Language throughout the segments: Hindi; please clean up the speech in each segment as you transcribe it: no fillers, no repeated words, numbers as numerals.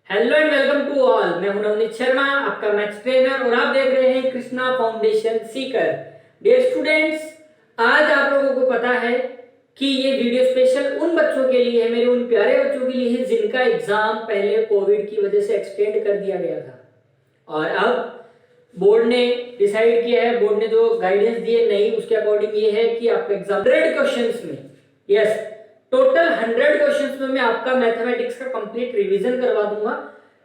Hello and welcome to all. मैं हूं नवनीत शर्मा, आपका मैथ्स ट्रेनर, और आप देख रहे हैं Krishna foundation Sikar. Dear students, आज आप लोगों को पता है कि ये वीडियो स्पेशल उन बच्चों के लिए है, मेरे उन प्यारे बच्चों के लिए है जिनका एग्जाम पहले कोविड की वजह से एक्सटेंड कर दिया गया था। और अब बोर्ड ने डिसाइड किया है, बोर्ड ने जो गाइडेंस दी है नई, उसके अकॉर्डिंग ये है कि आपका एग्जाम 100 क्वेश्चंस में, यस टोटल 100 क्वेश्चंस में मैं आपका मैथमेटिक्स का कंप्लीट रिवीजन करवा दूंगा।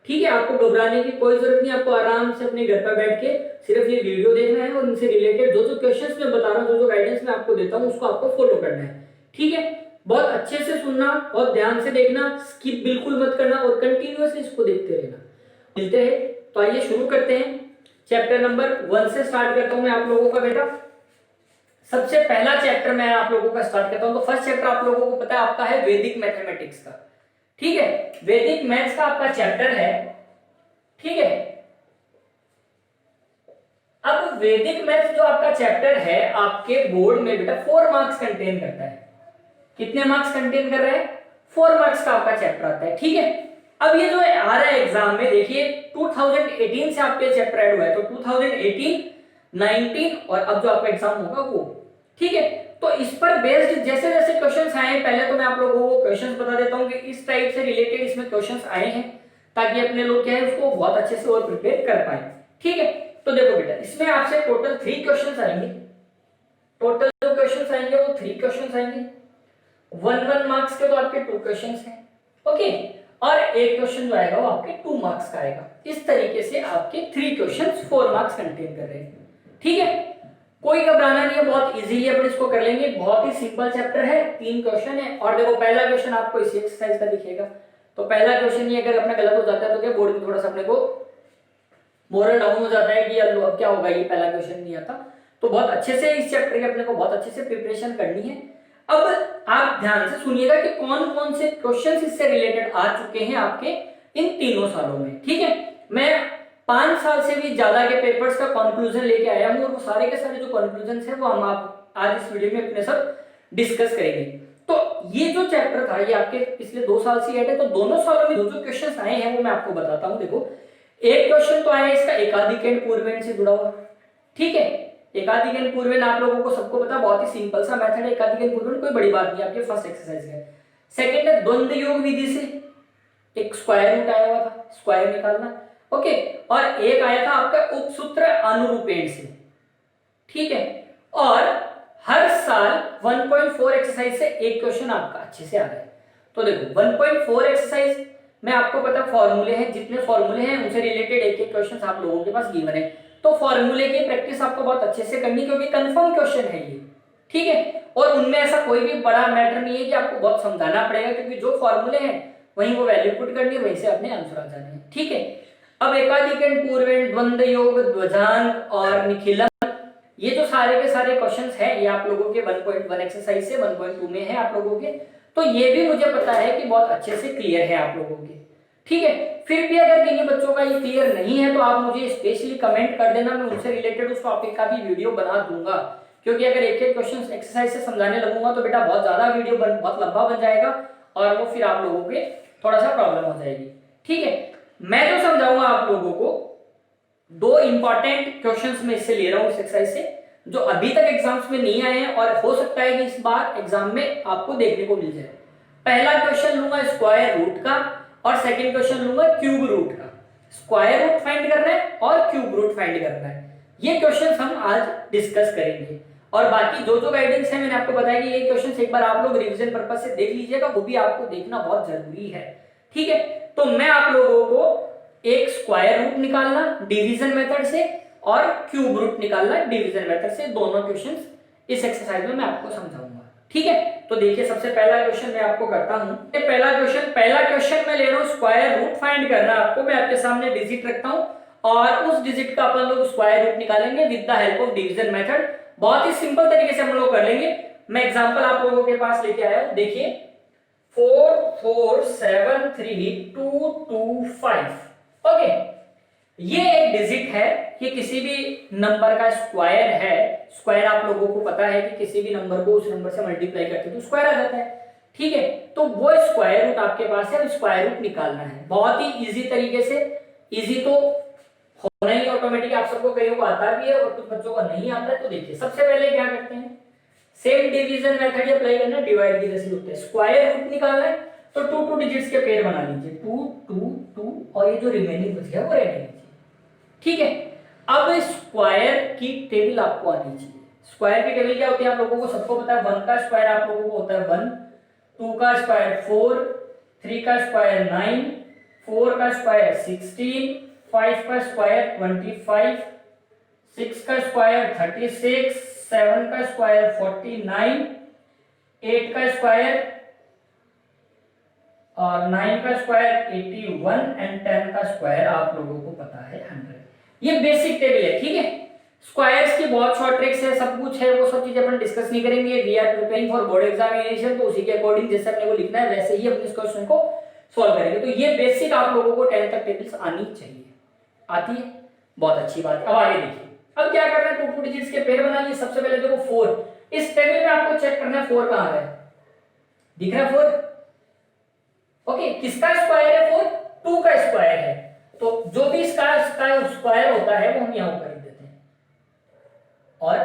ठीक है, आपको घबराने की कोई जरूरत नहीं, आपको आराम से अपने घर पर बैठ के सिर्फ ये वीडियो देखना है और इनसे रिलेटेड जो जो क्वेश्चंस मैं बता रहा हूँ, जो जो गाइडेंस मैं आपको देता हूँ, उसको आपको फॉलो करना है। ठीक है, बहुत अच्छे से सुनना, बहुत ध्यान से देखना, स्किप बिल्कुल मत करना और कंटिन्यूअसली इसको देखते रहना। मिलते हैं, तो आइए शुरू करते हैं। चैप्टर नंबर 1 से स्टार्ट करता हूं मैं आप लोगों का। बेटा सबसे पहला चैप्टर मैं आप लोगों का स्टार्ट करता हूं। तो फर्स्ट चैप्टर आप लोगों को पता है आपका है वैदिक मैथमेटिक्स का। ठीक है, वैदिक मैथ्स का आपका चैप्टर है। ठीक है, अब वैदिक मैथ्स जो आपका चैप्टर है आपके बोर्ड में बेटा 4 मार्क्स कंटेन करता है। कितने मार्क्स कंटेन कर रहा है? 4 मार्क्स का आपका चैप्टर आता है। ठीक है, अब ये जो आ रहा है एग्जाम में, देखिए 2018 से आपके चैप्टर ऐड हुआ है, तो 2018, 19 और अब जो आपका एग्जाम होगा वो। ठीक है, तो इस पर बेस्ड जैसे जैसे क्वेश्चंस आए, पहले तो मैं आप लोगों को क्वेश्चंस बता देता हूं कि इस टाइप से रिलेटेड इसमें क्वेश्चंस आए हैं, ताकि अपने लोग क्या है उसको बहुत अच्छे से और प्रिपेयर कर पाए। ठीक है, तो देखो बेटा इसमें आपसे टोटल 3 क्वेश्चंस आएंगे। टोटल जो क्वेश्चंस आएंगे वो 3 क्वेश्चंस आएंगे। 1 मार्क्स के तो आपके 2 क्वेश्चंस हैं। ओके, और एक क्वेश्चन जो आएगा वो आपके 2 मार्क्स का आएगा। इस तरीके से आपके 3 क्वेश्चंस 4 मार्क्स कंटेन कर रहे हैं। ठीक है, कोई घबराना नहीं है, बहुत इजीली अपन इसको कर लेंगे। बहुत ही सिंपल चैप्टर है, 3 क्वेश्चन है। और देखो पहला क्वेश्चन आपको इसी एक्सरसाइज का दिखेगा। तो पहला क्वेश्चन ये अगर अपना गलत हो जाता है तो क्या बोर्ड में थोड़ा सा अपने को मोरल डाउन हो जाता है कि यार अब क्या होगा, ये पहला क्वेश्चन नहीं आता। तो बहुत अच्छे से इस चैप्टर की अपने को बहुत अच्छे से प्रिपरेशन करनी है। अब आप ध्यान से सुनिएगा कि कौन कौन से क्वेश्चंस इससे रिलेटेड आ चुके हैं आपके इन तीनों सालों में। ठीक है, मैं 5 साल से भी ज्यादा के पेपर्स का कंक्लूजन लेके आया हूं, और वो सारे के सारे जो कंक्लूजन है वो हम आप आज इस वीडियो में अपने सब डिस्कस करेंगे। तो ये जो चैप्टर था ये आपके पिछले 2 साल से है, तो दोनों सालों में जो जो क्वेश्चन आए हैं वो मैं आपको बताता हूं। देखो एक क्वेश्चन तो आया इसका एकाधिक एंड पूर्वेंड से जुड़ा हुआ। ठीक है, एकाधिक एंड पूर्वेंड आप लोगों को सबको पता, बहुत ही सिंपल सा मेथड है। एकाधिक एंड पूर्वेंड कोई बड़ी बात नहीं, आपके फर्स्ट एक्सरसाइज है। सेकंड है द्वंद्व योग विधि से एक स्क्वायर रूट आया हुआ था, स्क्वायर निकालना। ओके, और एक आया था आपका उपसूत्र अनुरूपेण से। ठीक है, और हर साल 1.4 एक्सरसाइज से एक क्वेश्चन आपका अच्छे से आ गया। तो देखो 1.4 एक्सरसाइज में आपको पता फॉर्मूले हैं, जितने फॉर्मूले हैं उनसे रिलेटेड एक एक क्वेश्चन आप लोगों के पास गिवन है। तो फॉर्मूले की प्रैक्टिस आपको बहुत अच्छे से करनी, क्योंकि कंफर्म क्वेश्चन है ये। ठीक है, और उनमें ऐसा कोई भी बड़ा मैटर नहीं है कि आपको बहुत समझाना पड़ेगा, क्योंकि जो फॉर्मूले हैं वहीं वो वैल्यू पुट करनी है, वहीं से अपने आंसर आ जाने हैं। ठीक है, अब एकाधिक एंड पूर्वेंड, द्वंद्व योग, ध्वजांक और निखिलम, ये जो सारे के सारे क्वेश्चंस हैं ये आप लोगों के 1.1 एक्सरसाइज से 1.2 में है आप लोगों के। तो ये भी मुझे पता है कि बहुत अच्छे से क्लियर है आप लोगों के। ठीक है, फिर भी अगर किन्हीं बच्चों का ये क्लियर नहीं है तो आप मुझे स्पेशली कमेंट कर देना, मैं उनसे रिलेटेड उस टॉपिक का भी वीडियो बना दूंगा। क्योंकि अगर एक एक क्वेश्चन एक्सरसाइज से समझाने लगूंगा तो बेटा बहुत ज्यादा वीडियो बहुत लंबा बन जाएगा, और वो फिर आप लोगों के थोड़ा सा प्रॉब्लम हो जाएगी। ठीक है, मैं जो समझाऊंगा आप लोगों को 2 इंपॉर्टेंट क्वेश्चंस में इससे ले रहा हूं, इस एक्सरसाइज से, जो अभी तक एग्जाम्स में नहीं आए हैं और हो सकता है कि इस बार एग्जाम में आपको देखने को मिल जाए। पहला क्वेश्चन लूंगा स्क्वायर रूट का, और सेकंड क्वेश्चन लूंगा क्यूब रूट का। स्क्वायर रूट फाइंड करना है और क्यूब रूट फाइंड करना है, ये क्वेश्चंस हम आज डिस्कस करेंगे। और बाकी जो जो गाइडेंस है मैंने आपको बताया कि ये क्वेश्चंस एक बार आप लोग रिवीजन पर्पस से देख लीजिएगा, वो भी आपको देखना बहुत जरूरी है। ठीक है, तो मैं आप लोगों को एक स्क्वायर रूट निकालना डिवीजन मेथड से और क्यूब रूट निकालना डिवीजन मेथड से, दोनों क्वेश्चंस इस एक्सरसाइज में मैं आपको समझाऊंगा। ठीक है, तो देखिए सबसे पहला क्वेश्चन मैं आपको करता हूं। पहला क्वेश्चन मैं ले रहा हूं स्क्वायर रूट फाइंड करना आपको। मैं आपके सामने डिजिट रखता हूं और उस डिजिट का अपन लोग स्क्वायर रूट निकालेंगे with the help of division method. बहुत ही सिंपल तरीके से हम लोग कर लेंगे। मैं एग्जांपल आप लोगों के पास लेके आया हूं, देखिए 4 4 7 3 2 2 5। ओके, ये एक डिजिट है, ये किसी भी नंबर का स्क्वायर है। स्क्वायर आप लोगों को पता है कि किसी भी नंबर को उस नंबर से मल्टीप्लाई करते हैं तो स्क्वायर आ जाता है। ठीक है, तो वो स्क्वायर रूट आपके पास है, स्क्वायर रूट निकालना है। बहुत ही इजी तरीके से, इजी तो होना ही ऑटोमेटिक, आप सबको कईयों को आता भी है और कुछ बच्चों को नहीं आता है। तो देखिए सबसे पहले क्या करते हैं, सेम डिवीजन मेथड अप्लाई करना है, डिवाइड की जैसे होता है। स्क्वायर रूट निकालना है तो 2 डिजिट्स के पेयर बना लीजिए, 2 2 2 और ये जो रिमेनिंग बच गया वो रहने दीजिए। ठीक है, अब स्क्वायर की टेबल आपको आनी चाहिए। स्क्वायर की टेबल क्या होती है आप लोगों को सबको पता है, 1 का स्क्वायर आप लोगों को होता है 1, 2 का स्क्वायर 4, 3 का स्क्वायर 9, 4 का स्क्वायर 16, 5 का स्क्वायर 25, 6 का स्क्वायर 36, 7 का स्क्वायर 49, 8 का स्क्वायर और 9 का स्क्वायर 81 एंड 10 का स्क्वायर आप लोगों को पता है 100। ये बेसिक टेबल है। ठीक है, स्क्वायर्स की बहुत शॉर्ट ट्रिक्स है, सब कुछ है, वो सब चीजें अपन डिस्कस नहीं करेंगे। We are preparing for board examination, तो उसी के अकॉर्डिंग जैसे अपने को लिखना है वैसे ही अपने इस क्वेश्चन को सॉल्व करेंगे। तो ये बेसिक आप लोगों को 10 तक टेबल्स आनी चाहिए। आती है, बहुत अच्छी बात है। अब आगे देखिए, अब क्या करना है, 2 डिजिट्स के पेयर बना लिए। सबसे पहले देखो 4, इस टेबल में आपको चेक करना है 4 कहां है, दिख रहा है 4? ओके, किसका स्क्वायर है 4? 2 का स्क्वायर है, तो जो भी इसका स्क्वायर होता है वो हम यहां ऊपर लिख देते हैं। और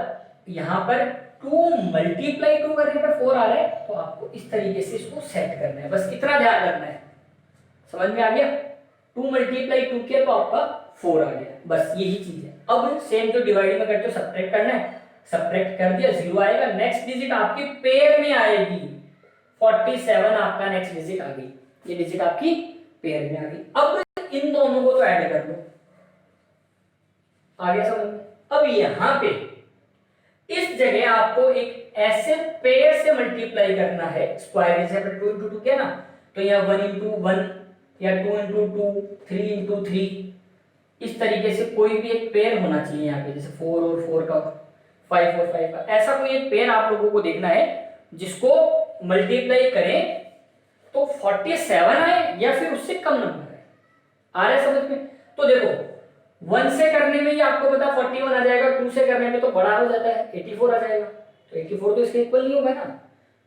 यहां पर 2 मल्टीप्लाई 2 करने पर 4 आ रहा है, तो आपको इस तरीके से इसको सेट करना है, बस इतना ध्यान रखना है। समझ में आ गया? 2 मल्टीप्लाई 2 किया तो आपका 4 आ गया, बस यही चीज है। अब सेम जो डिवाइड में करते हो सब्ट्रैक्ट करना है, सब्ट्रैक्ट कर दिया 0 आएगा। नेक्स्ट डिजिट आपकी पेयर में आएगी, 47 आपका नेक्स्ट डिजिट आ गई, ये डिजिट आपकी पेयर में आ गई। अब इन दोनों को तो ऐड कर लो, आ गया समझ में? अब यहां पे इस जगह आपको एक ऐसे पेयर से मल्टीप्लाई करना है, स्क्वायर जैसे 2 into 2 किया ना, तो यहाँ 1 into 1 या 2 into 2, 3 into 3, इस तरीके से कोई भी एक पेयर होना चाहिए यहाँ पे, जैसे 4 और 4 का, 5 और 5 का, ऐसा कोई एक पेयर आप लोगों को देखना है जिसको मल्टीप्लाई करें तो 47 आए या फिर उससे कम नंबर है। आ रहा है समझ में? तो देखो 1 से करने में ही आपको पता 41 आ जाएगा, 2 से करने में तो बड़ा हो जाता है 84 आ जाएगा, तो 84 तो इसके इक्वल नहीं होगा ना।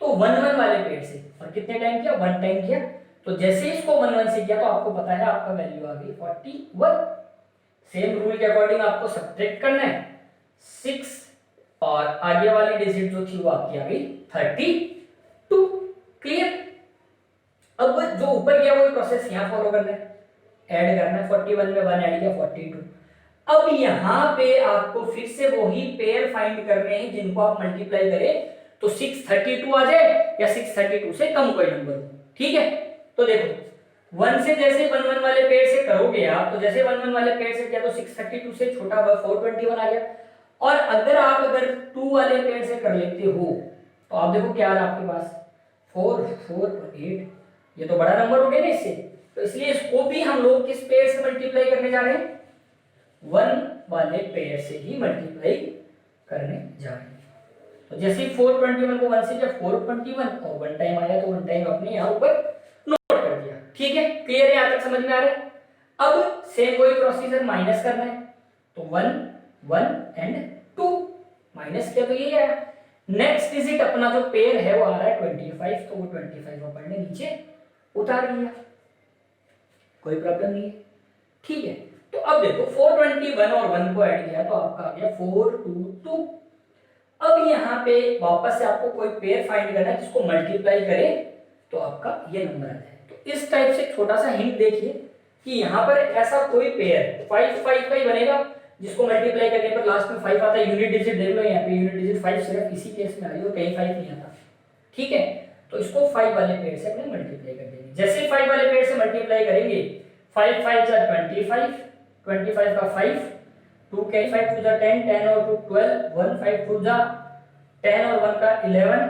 तो 1 1 वाले पेयर से, और कितने टाइम किया, 1 टाइम किया, तो जैसे ही इसको 1 1 से किया तो आपको पता है आपका वैल्यू आ गई 41। सेम रूल के अकॉर्डिंग आपको सब्ट्रैक्ट करना है 6 और आगे वाली डिजिट जो थी वो आपकी आ गई 32। क्लियर? अब जो ऊपर गया वो प्रोसेस यहां फॉलो करना है, ऐड करना है, 41 में 1 ऐड किया 42। अब यहां पे आपको फिर से वही पेयर फाइंड करने हैं जिनको आप मल्टीप्लाई करें तो 632 आ जाए या 632 से कम कोई नंबर हो। ठीक है, तो देखो 1 से जैसे 1 1 वाले पेयर से करोगे आप, तो जैसे 1 1 वाले पेयर से किया तो 632 से छोटा 421 आ गया। और अगर 2 वाले पेयर से कर लेते हो तो आप देखो क्या आ रहा है आपके पास, 4 4 और 8, ये तो बड़ा नंबर हो गया ना इससे, तो इसलिए इसको भी हम लोग किस पेयर से मल्टीप्लाई करने जा रहे हैं, 1 वाले पेयर से ही मल्टीप्लाई करने जा रहे हैं। तो जैसे 421 को 1 से जब 421 और 1 टाइम आया तो 1 टाइम अपने यहाँ ऊपर नोट कर दिया। ठीक है, क्लियर है? यहाँ तक समझ में आ रहा है? अब सेम वही प्रोसीजर, माइनस करना है, तो 1 1 एंड 2 माइनस किया तो ये आया। नेक्स्ट डिजिट अपना जो पेयर है वो आ रहा है 25, तो वो 25 अपन ने नीचे उतार लिया, कोई प्रॉब्लम नहीं है। ठीक है, तो अब देखो 421 और 1 को ऐड किया तो आपका आ गया 422। अब यहाँ पे वापस से आपको कोई पेयर फाइंड करना है जिसको मल्टीप्लाई करे तो आपका ये नंबर आ जाए। तो इस टाइप से छोटा सा हिंट देखिए कि यहाँ पर ऐसा कोई पेयर 5 5 का ही बनेगा जिसको मल्टीप्लाई करने पर लास्ट में 5 आता है। यूनिट डिजिट देख लो, यहाँ पे यूनिट डिजिट 5 सिर्फ इसी केस में आ रही है, कहीं 5 नहीं आता। ठीक है, तो इसको 5 वाले पेयर से अपने मल्टीप्लाई कर देंगे। जैसे 5 वाले पेयर से मल्टीप्लाई करेंगे, 5 5 जा 25, 25 का 5, 2 के 5 टू जा 10, 10 और 2 12, 1 5 टू जा 10 और 1 का 11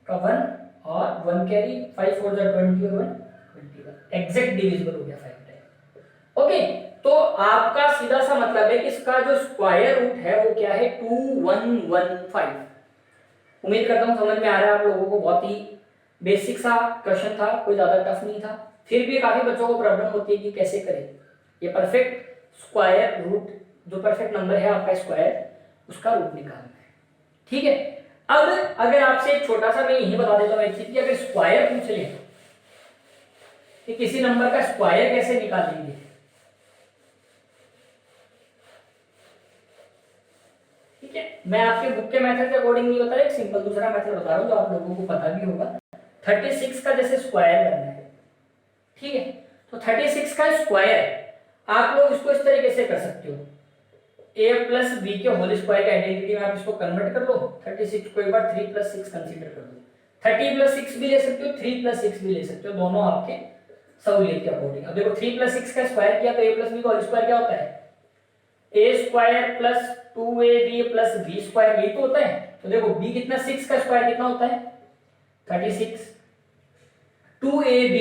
का 1 और 1 कैरी, 5 4 जा 20 और 1 21, एग्जैक्ट डिविजिबल हो गया 5 टाइम। ओके, तो आपका सीधा सा मतलब है कि इसका जो स्क्वायर रूट है वो क्या है, 2115। उम्मीद करता हूं समझ में आ रहा है आप लोगों को। बहुत ही बेसिक सा क्वेश्चन था, कोई ज्यादा टफ नहीं था, फिर भी काफी बच्चों को प्रॉब्लम होती है कि कैसे करें ये परफेक्ट स्क्वायर रूट, जो परफेक्ट नंबर है आपका स्क्वायर, उसका रूट निकालना है। ठीक है, अब अगर आपसे एक छोटा सा मैं यही बता देता हूँ एक चीज की, अगर स्क्वायर पूछ ले कि किसी नंबर का स्क्वायर कैसे निकालेंगे, ठीक है, मैं आपके बुक के मेथड के अकॉर्डिंग नहीं बता रहा, एक सिंपल दूसरा मेथड बता रहा हूँ जो आप लोगों को पता भी होगा। 36 का जैसे स्क्वायर करना है, ठीक है, तो 36 का स्क्वायर आप लोग इसको इस तरीके से कर सकते हो, a प्लस बी के होल स्क्वायर के आइडेंटिटी में आप इसको कन्वर्ट कर लो। 36 को एक बार 3 प्लस 6 कंसीडर कर लो, 30 प्लस 6 भी ले सकते हो, 3 प्लस 6 भी ले सकते हो, दोनों आपके सहूलियत के अकॉर्डिंग। अब देखो 3 प्लस 6 का स्क्वायर किया तो a प्लस बी का होल स्क्वायर क्या होता है, a square plus 2ab plus b square, यही तो होता है। तो देखो b कितना, 6 का स्क्वायर कितना होता है 36, 2ab,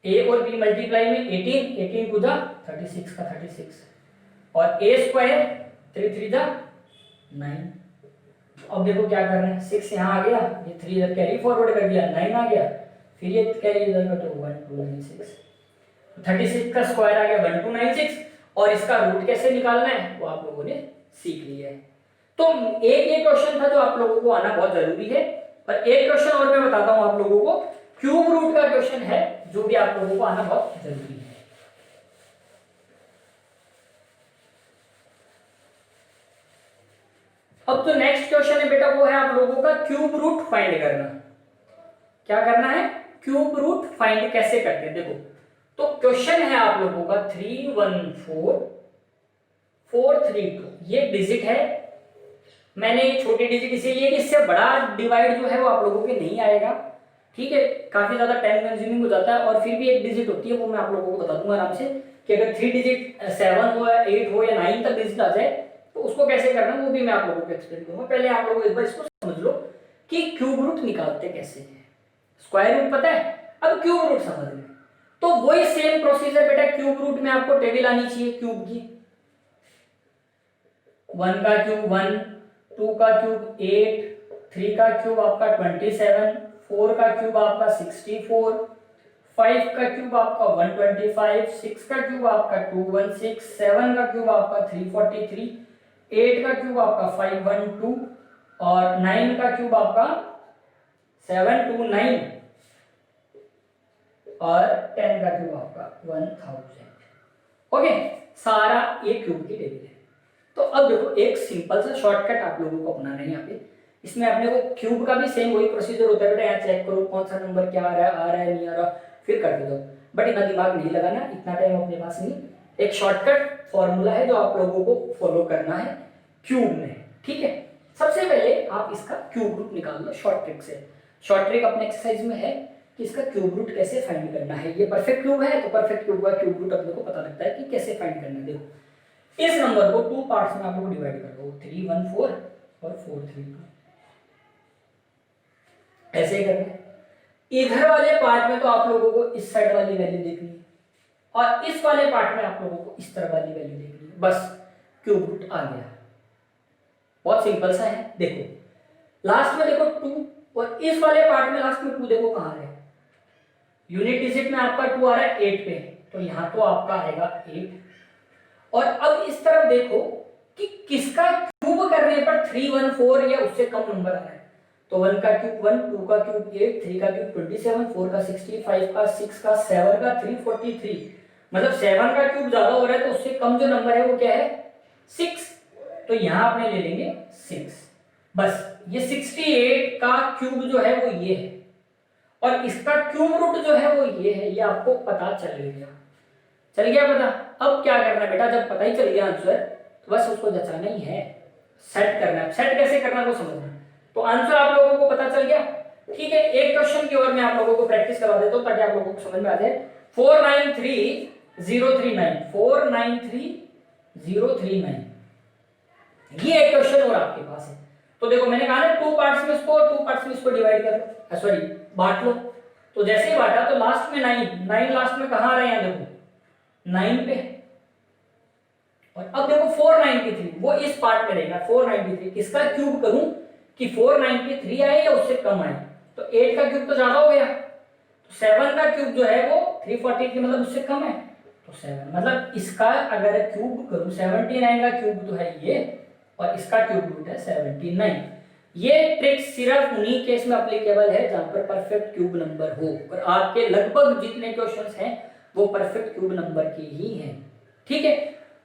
a और b मल्टीप्लाई में 18, 18 को जा 36 का 36, और a स्क्वायर 3 3 जा 9। अब देखो क्या करना है, 6 यहाँ आ गया, ये 3 इधर कैरी फॉरवर्ड कर दिया, 9 आ गया, फिर ये कैरी इधर का तो 1296, 36 का स्क्वायर आ गया 1296, और इसका रूट कैसे निकालना है वो आप लोगों ने सीख लिया है। तो एक ये क्वेश्चन था जो आप लोगों को आना बहुत जरूरी है, और एक क्वेश्चन और मैं बताता हूं आप लोगों को, क्यूब रूट का क्वेश्चन है जो भी आप लोगों को आना बहुत जरूरी है। अब जो नेक्स्ट क्वेश्चन है बेटा वो है आप लोगों का क्यूब रूट फाइंड करना। क्या करना है, क्यूब रूट फाइंड कैसे करते हैं। देखो तो क्वेश्चन है आप लोगों का 314432, ये डिजिट है, मैंने छोटी डिजिट इसीलिए कि इससे बड़ा डिवाइड जो है वो आप लोगों के नहीं आएगा, ठीक है, काफी ज्यादा टाइम कंज्यूमिंग हो जाता है, और फिर भी एक डिजिट होती है वो मैं आप लोगों को बता दूंगा आराम से, कि अगर 3 डिजिट 7 हो या 8 हो या 9 तक डिजिट आ जाए तो उसको कैसे करना वो भी मैं आप लोगों को एक्सप्लेन करूंगा। पहले आप लोग एक बार इसको समझ लो कि क्यूब रूट निकालते कैसे हैं। स्क्वायर रूट पता है, अब क्यूब रूट समझ लें तो वही सेम प्रोसीजर बेटा, क्यूब रूट में आपको टेबल आनी चाहिए क्यूब की, 1 का क्यूब 1, 2 का क्यूब 8, 3 का क्यूब आपका 27, 4 का क्यूब आपका 64, 5 का क्यूब आपका 125, 6 का क्यूब आपका 216, 7 का क्यूब आपका 343, 8 का क्यूब आपका 512, और 9 का क्यूब आपका 729, और 10 का क्यूब आपका 1000। ओके, सारा ये क्यूब की टेबल है। तो अब देखो एक सिंपल सा शॉर्टकट आप लोगों को अपनाना है यहाँ पे, इसमें अपने को क्यूब का भी सेम वही प्रोसीजर होता है बेटा, यहाँ चेक करो कौन सा नंबर क्या आ रहा है नहीं आ रहा, फिर करते जाओ, बट इतना दिमाग नहीं लगाना, इतना टाइम अपने पास नहीं। एक शॉर्टकट फॉर्मूला है जो आप लोगों को फॉलो करना है क्यूब में, ठीक है। सबसे पहले आप इसका क्यूब रूट निकाल लो शॉर्ट ट्रिक से। शॉर्ट ट्रिक अपने एक्सरसाइज में है कि इसका क्यूब रूट कैसे फाइंड करना है। ये परफेक्ट क्यूब है तो परफेक्ट क्यूब का क्यूब रूट अपने को पता लगता है कि कैसे फाइंड करना है। देखो इस नंबर को 2 पार्ट्स में आप लोग डिवाइड कर दो, 314 और 432, ऐसे ही करना है। इधर वाले पार्ट में तो आप लोगों को इस साइड वाली वैल्यू देखनी है, और इस वाले पार्ट में आप लोगों को इस तरह वाली वैल्यू देखनी है, बस क्यूब रूट आ गया। बहुत सिंपल सा है। देखो लास्ट में देखो 2, और इस वाले पार्ट में लास्ट में 2 देखो कहां है, यूनिट डिजिट में आपका 2 आ रहा है 8 पे, तो यहां तो आपका आएगा 8। और अब इस तरफ देखो कि किसका क्यूब करने पर 314 या उससे कम नंबर आ रहा है, तो 1 का क्यूब 1, 2 का क्यूब 8, 3 का क्यूब 27, 4 का 60, 5 का 6 का 7 का 343, मतलब 7 का क्यूब ज्यादा हो रहा है तो उससे कम जो नंबर है वो क्या है 6, तो यहां आपने ले लेंगे 6। बस ये 68 का क्यूब जो है वो ये है, और इसका क्यूब रूट जो है वो ये है, ये आपको पता चल गया पता। अब क्या करना है बेटा, जब पता ही चल गया आंसर तो बस उसको जचाना ही है, सेट करना है। सेट कैसे करना वो समझना है। तो आंसर आप लोगों को पता चल गया, ठीक है। एक क्वेश्चन की ओर मैं आप लोगों को प्रैक्टिस करवा देता हूं ताकि आप लोगों को समझ में आ जाए। 493039, 493039, ये एक क्वेश्चन और आपके पास है। तो देखो मैंने कहा ना 2 पार्ट्स में इसको डिवाइड कर लो, सॉरी बांट लो। तो जैसे ही बांटा तो लास्ट में 9 लास्ट में कहां आ रहे हैं, देखो 9 पे। और अब देखो 493 वो इस पार्ट में रहेगा। 493 किसका क्यूब करूं कि 493 आए या उससे कम आए, तो 8 का क्यूब तो ज्यादा हो गया, तो 7 का क्यूब जो है वो 343 मतलब उससे कम है, तो 7 मतलब इसका अगर क्यूब करूं 79 का क्यूब तो है ये, और इसका क्यूब रूट है 79। ये ट्रिक सिर्फ उन्हीं केस में अप्लीकेबल है जहां पर परफेक्ट क्यूब नंबर हो, और आपके लगभग जितने क्वेश्चंस हैं वो परफेक्ट क्यूब नंबर के ही हैं। ठीक है,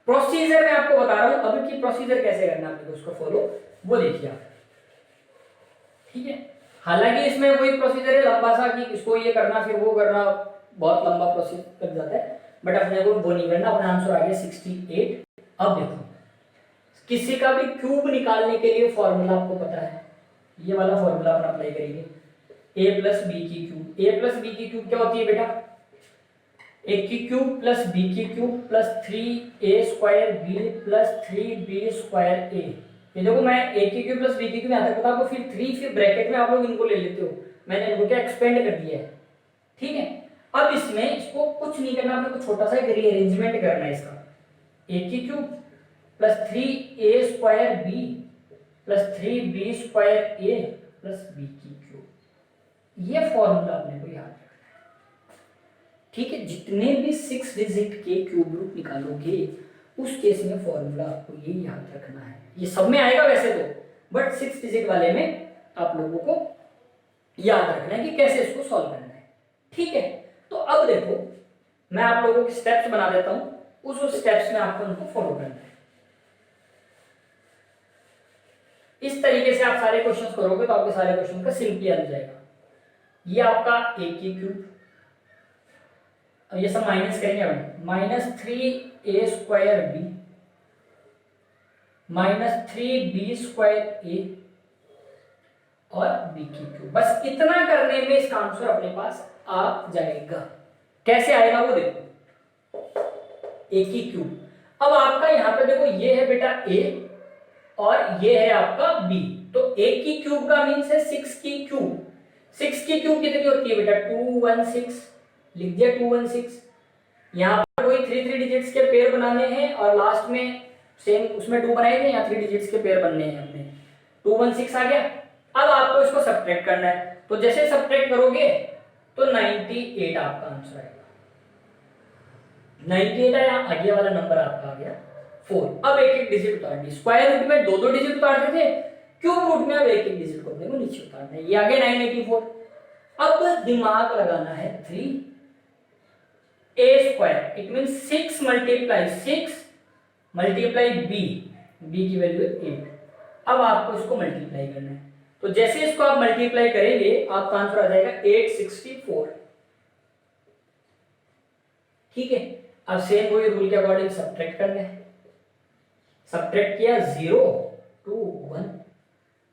प्रोसीजर मैं आपको बता रहा हूं, अब की प्रोसीजर कैसे करना है उसको फॉलो, वो देखिए आप। ठीक है, हालांकि इसमें कोई प्रोसीजर है लंबा सा कि इसको ये करना फिर वो करना, बहुत लंबा प्रोसीजर लग जाता है, बट अपने को वो नहीं करना। अपना आंसर आ गया 68। अब देखो, किसी का भी क्यूब निकालने के लिए फॉर्मूला आपको पता है, ये वाला फॉर्मूला अपन अप्लाई करेंगे, a प्लस बी की क्यूब। a प्लस बी की क्यूब क्या होती है बेटा, a की क्यूब प्लस b की cube plus 3a square b plus 3b square a। ये देखो, मैं a की क्यूब प्लस b की क्यूब यहाँ तक पता आपको, फिर 3, फिर ब्रैकेट में आप लोग इनको ले लेते हो, मैंने इनको क्या एक्सपेंड कर दिया है। ठीक है, अब इसमें इसको कुछ नहीं करना, आपको छोटा सा एक रीअरेंजमेंट करना है इसका, a की cube plus 3a square b plus 3b square a plus b की क्यूब। ये फॉर्मूला अपने को याद रखना है। ठीक है, जितने भी 6 डिजिट के क्यूब रूट निकालोगे उस केस में फॉर्मूला आपको ये याद रखना है। ये सब में आएगा वैसे तो, बट 6 डिजिट वाले में आप लोगों को याद रखना है कि कैसे इसको सॉल्व करना है। ठीक है, तो अब देखो मैं आप लोगों के स्टेप्स बना देता हूं, उस स्टेप्स में आपको उनको फॉलो करना है। इस तरीके से आप सारे क्वेश्चंस करोगे तो आपके सारे क्वेश्चन का सिंपली आ जाएगा। ये आपका a की क्यूब, अब ये सब माइनस करेंगे हम, minus 3a square b minus 3b square a और b की क्यूब। बस इतना करने में इसका आंसर अपने पास आ जाएगा। कैसे आएगा वो देखो, a की क्यूब। अब आपका यहां पे देखो, ये है बेटा a और ये है आपका b, तो a की क्यूब का मीन्स है 6 की क्यूब। 6 की क्यूब कितनी होती है बेटा, 216, लिख दिया 216। यहाँ पर कोई 3 डिजिट्स के पेयर बनाने हैं और लास्ट में सेम उसमें 2 बनाए थे, यहाँ 3 डिजिट्स के पेयर बनने हैं अपने, 216 आ गया। अब आपको इसको सब्ट्रैक्ट करना है, तो जैसे सब्ट्रैक्ट करोगे तो 98 आपका आंसर आएगा। 98 आया, आगे वाला नंबर आपका आ गया 4। अब एक एक डिजिट उतार दी, स्क्वायर रूट में 2 डिजिट उतारते थे, क्यूब रूट में अब एक एक डिजिट को अपने को नीचे उतारना है। ये आ गया 984। अब दिमाग लगाना है 3a square, it mean 6 multiply b की वैल्यू है 8। अब आपको इसको मल्टीप्लाई करना है, तो जैसे इसको आप मल्टीप्लाई करेंगे आपका आंसर आ जाएगा 864। ठीक है, अब सेम वही रूल के अकॉर्डिंग सब्ट्रैक्ट करना है। सब्ट्रैक्ट किया 0 2 1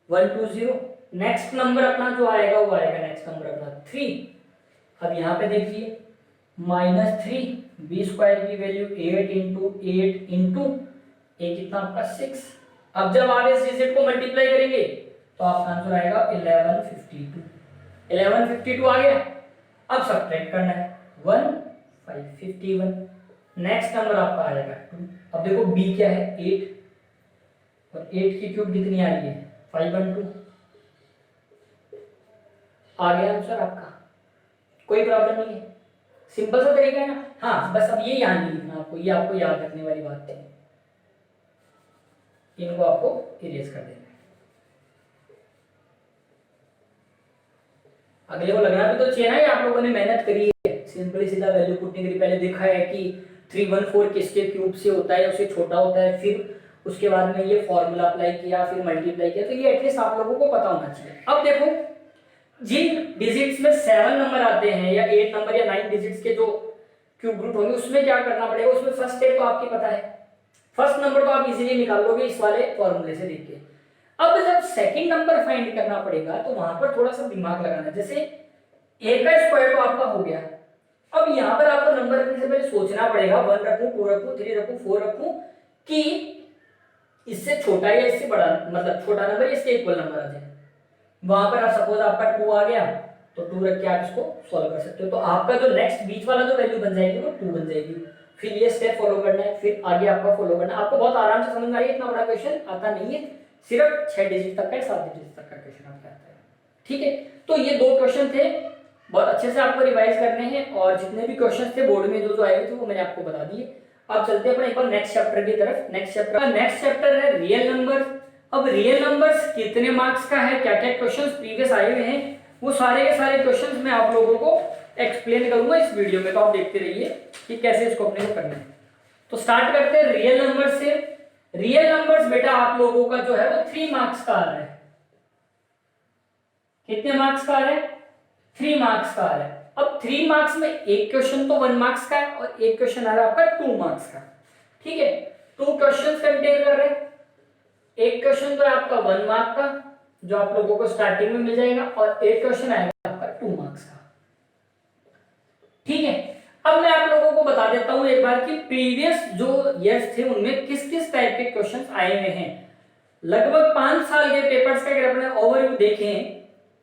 1 2 0। नेक्स्ट नंबर अपना जो आएगा वो आएगा नेक्स्ट नंबर अपना 3। अब यहां पे देखिए माइनस 3, बी स्क्वायर की वैल्यू 8 इंटू 8 इंटू ए कितना आपका 6। अब जब आप इस डिजिट को मल्टीप्लाई करेंगे तो आपका आंसर आएगा 1152। 1152 आ गया। अब सब्ट्रैक्ट करना है 1 551। नेक्स्ट नंबर आपका आ जाएगा 2। अब देखो b क्या है 8 और 8 की क्यूब कितनी आ रही है 512। आ गया आंसर आपका, कोई प्रॉब्लम नहीं है, सिंपल सा तरीका है ना। हाँ बस अब ये यहां नहीं लिखना आपको, ये आपको याद रखने वाली बात थी, इनको आपको इरेज कर देना है। अगले को लगना भी तो चाहिए ना, आप लोगों ने मेहनत करी है, सिंपली सीधा वैल्यू पुटिंग करी। पहले देखा है कि 314 किसके क्यूब से होता है, उससे छोटा होता है, फिर उसके बाद में ये फॉर्मूला अप्लाई किया, फिर मल्टीप्लाई किया, तो ये एटलीस्ट आप लोगों को पता होना चाहिए। अब देखो जिन डिजिट्स में 7 नंबर आते हैं या 8 नंबर या 9 डिजिट्स के जो क्यूब रूट होंगे उसमें क्या करना पड़ेगा, उसमें फर्स्ट स्टेप तो आपकी पता है, फर्स्ट नंबर तो आप इजीली निकाल लोगे इस वाले फॉर्मूले से देख के। अब जब सेकंड नंबर फाइंड करना पड़ेगा तो वहां पर थोड़ा सा दिमाग लगाना। जैसे a का स्क्वायर तो आपका हो गया, अब यहां पर आपको नंबर रखने से पहले सोचना पड़ेगा 1 रखूं 2 रखूं 3 रखूं 4 रखूं कि इससे छोटा या इससे बड़ा, मतलब छोटा नंबर इसके इक्वल नंबर आ जाए। वहां पर आप सपोज आपका 2 आ गया तो 2 रख के आप इसको सॉल्व कर सकते हो, तो आपका जो नेक्स्ट बीच वाला जो वैल्यू बन जाएगी वो 2 बन जाएगी। फिर ये स्टेप फॉलो करना है, फिर आगे आपका फॉलो करना है। आपको बहुत आराम से समझ में आई, इतना बड़ा क्वेश्चन आता नहीं है, सिर्फ 6 डिजिट तक का 7 डिजिट तक का क्वेश्चन आपका आता है। ठीक है, तो ये 2 क्वेश्चन थे, बहुत अच्छे से आपको रिवाइज करने हैं, और जितने भी क्वेश्चन थे बोर्ड में जो आए थे वो मैंने आपको बता दिए। अब चलते हैं अपने एक बार नेक्स्ट चैप्टर की तरफ। नेक्स्ट चैप्टर है रियल नंबर। अब रियल नंबर्स कितने मार्क्स का है, क्या क्या क्वेश्चंस प्रीवियस आए हुए हैं, वो सारे के सारे क्वेश्चंस मैं आप लोगों को एक्सप्लेन करूंगा इस वीडियो में, तो आप देखते रहिए कि कैसे इसको अपने को करना है। तो स्टार्ट करते हैं रियल नंबर से। रियल नंबर्स बेटा आप लोगों का जो है वो 3 मार्क्स का आ रहा है। कितने मार्क्स का आ रहा है? 3 मार्क्स का आ रहा है। अब 3 मार्क्स में एक क्वेश्चन तो 1 मार्क्स का है और एक क्वेश्चन आ रहा है आपका 2 मार्क्स का। ठीक है, 2 क्वेश्चंस कंटेन कर रहे हैं। एक क्वेश्चन तो है आपका 1 मार्क का जो आप लोगों को स्टार्टिंग में मिल जाएगा और एक क्वेश्चन आएगा आपका 2 मार्क्स का। ठीक है, अब मैं आप लोगों को बता देता हूं एक बार कि प्रीवियस जो ईयर्स थे उनमें किस किस टाइप के क्वेश्चंस आए हुए हैं। लगभग 5 साल के पेपर्स का अगर अपने ओवरव्यू देखें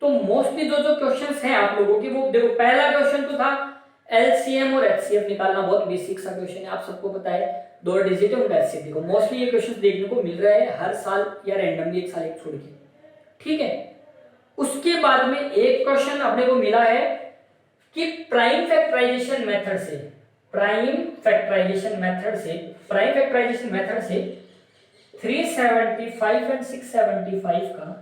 तो मोस्टली जो जो क्वेश्चंस हैं आप लोगों की, वो देखो पहला क्वेश्चन तो था एलसीएम और एचसीएफ निकालना, बहुत बेसिक सा क्वेश्चन है, आप सबको पता है, 2 डिजिट है उनका एचसीएफ। देखो मोस्टली ये क्वेश्चन देखने को मिल रहा है हर साल या रैंडमली एक साल एक छोड़ के। ठीक है, उसके बाद में एक क्वेश्चन अपने को मिला है कि प्राइम फैक्टराइजेशन मेथड से 375 एंड 675 का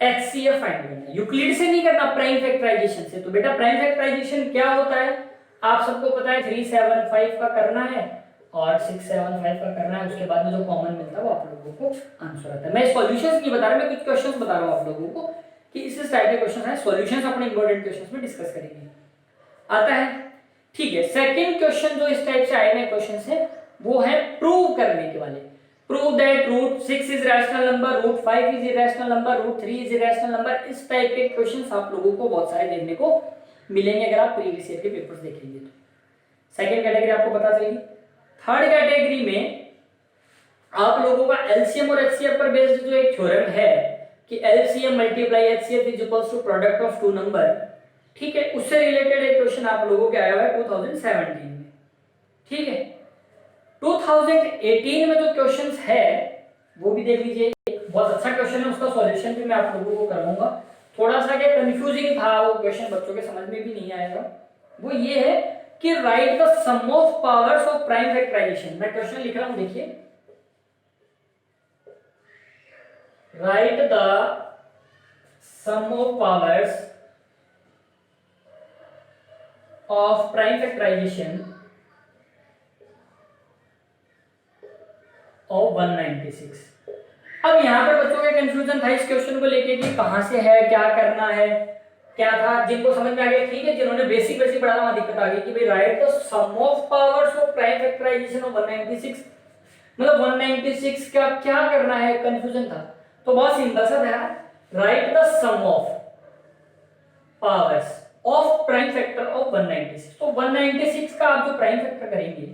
एचसीएफ फाइंड करना। यूक्लिड से नहीं करना, प्राइम फैक्टराइजेशन से। तो बेटा प्राइम फैक्टराइजेशन क्या होता है आप सबको पता है, 375 का करना है और 675 का करना है, उसके बाद में जो कॉमन मिलता है वो आप लोगों को आंसर आता है। मैं सॉल्यूशंस नहीं बता रहा, मैं कुछ क्वेश्चंस बता रहा हूं आप लोगों को कि इस टाइप के क्वेश्चन है। सॉल्यूशंस अपने इंपॉर्टेंट क्वेश्चंस में डिस्कस करेंगे, आता है। ठीक है, सेकंड क्वेश्चन जो इस टाइप से आए हुए क्वेश्चंस है वो है प्रूव करने के वाले। Prove that root 6 is rational number, root 5 is irrational number, root 3 is irrational number. इस टाइप के क्वेश्चंस आप लोगों को बहुत सारे देखने को मिलेंगे अगर आप प्रीवियस ईयर के पेपर्स देखेंगे तो। सेकंड कैटेगरी आपको पता चलेगी। थर्ड कैटेगरी में आप लोगों का एलसीएम और एचसीएफ पर बेस्ड जो एक थ्योरम है कि LCM multiply HCF is equals to product of 2 number. ठीक है, उससे रिलेटेड एक क्वेश्चन आप लोगों के आया हुआ है 2017 में। ठीक है, 2018 में जो क्वेश्चंस है वो भी देख लीजिए, बहुत अच्छा क्वेश्चन है, उसका सॉल्यूशन भी मैं आप लोगों को करवाऊंगा। थोड़ा सा क्या कंफ्यूजिंग था वो क्वेश्चन, बच्चों के समझ में भी नहीं आएगा। वो ये है कि right the sum of powers of prime factorization. मैं क्वेश्चन लिख रहा हूं, देखिए, right the sum of powers of prime factorization और 196। अब यहां पर बच्चों का कंफ्यूजन था इस क्वेश्चन को लेके कि कहां से है, क्या करना है, क्या था। जिनको समझ में आ गया ठीक है, जिन्होंने बेसिक पढ़ा वहां दिक्कत आ गई कि भाई right the sum of powers of prime factorization of 196, मतलब 196 का क्या करना है, कंफ्यूजन था। तो बहुत सिंपल सा था, right the sum of powers of prime factor of 196। तो 196 का आप जो प्राइम फैक्टर करेंगे,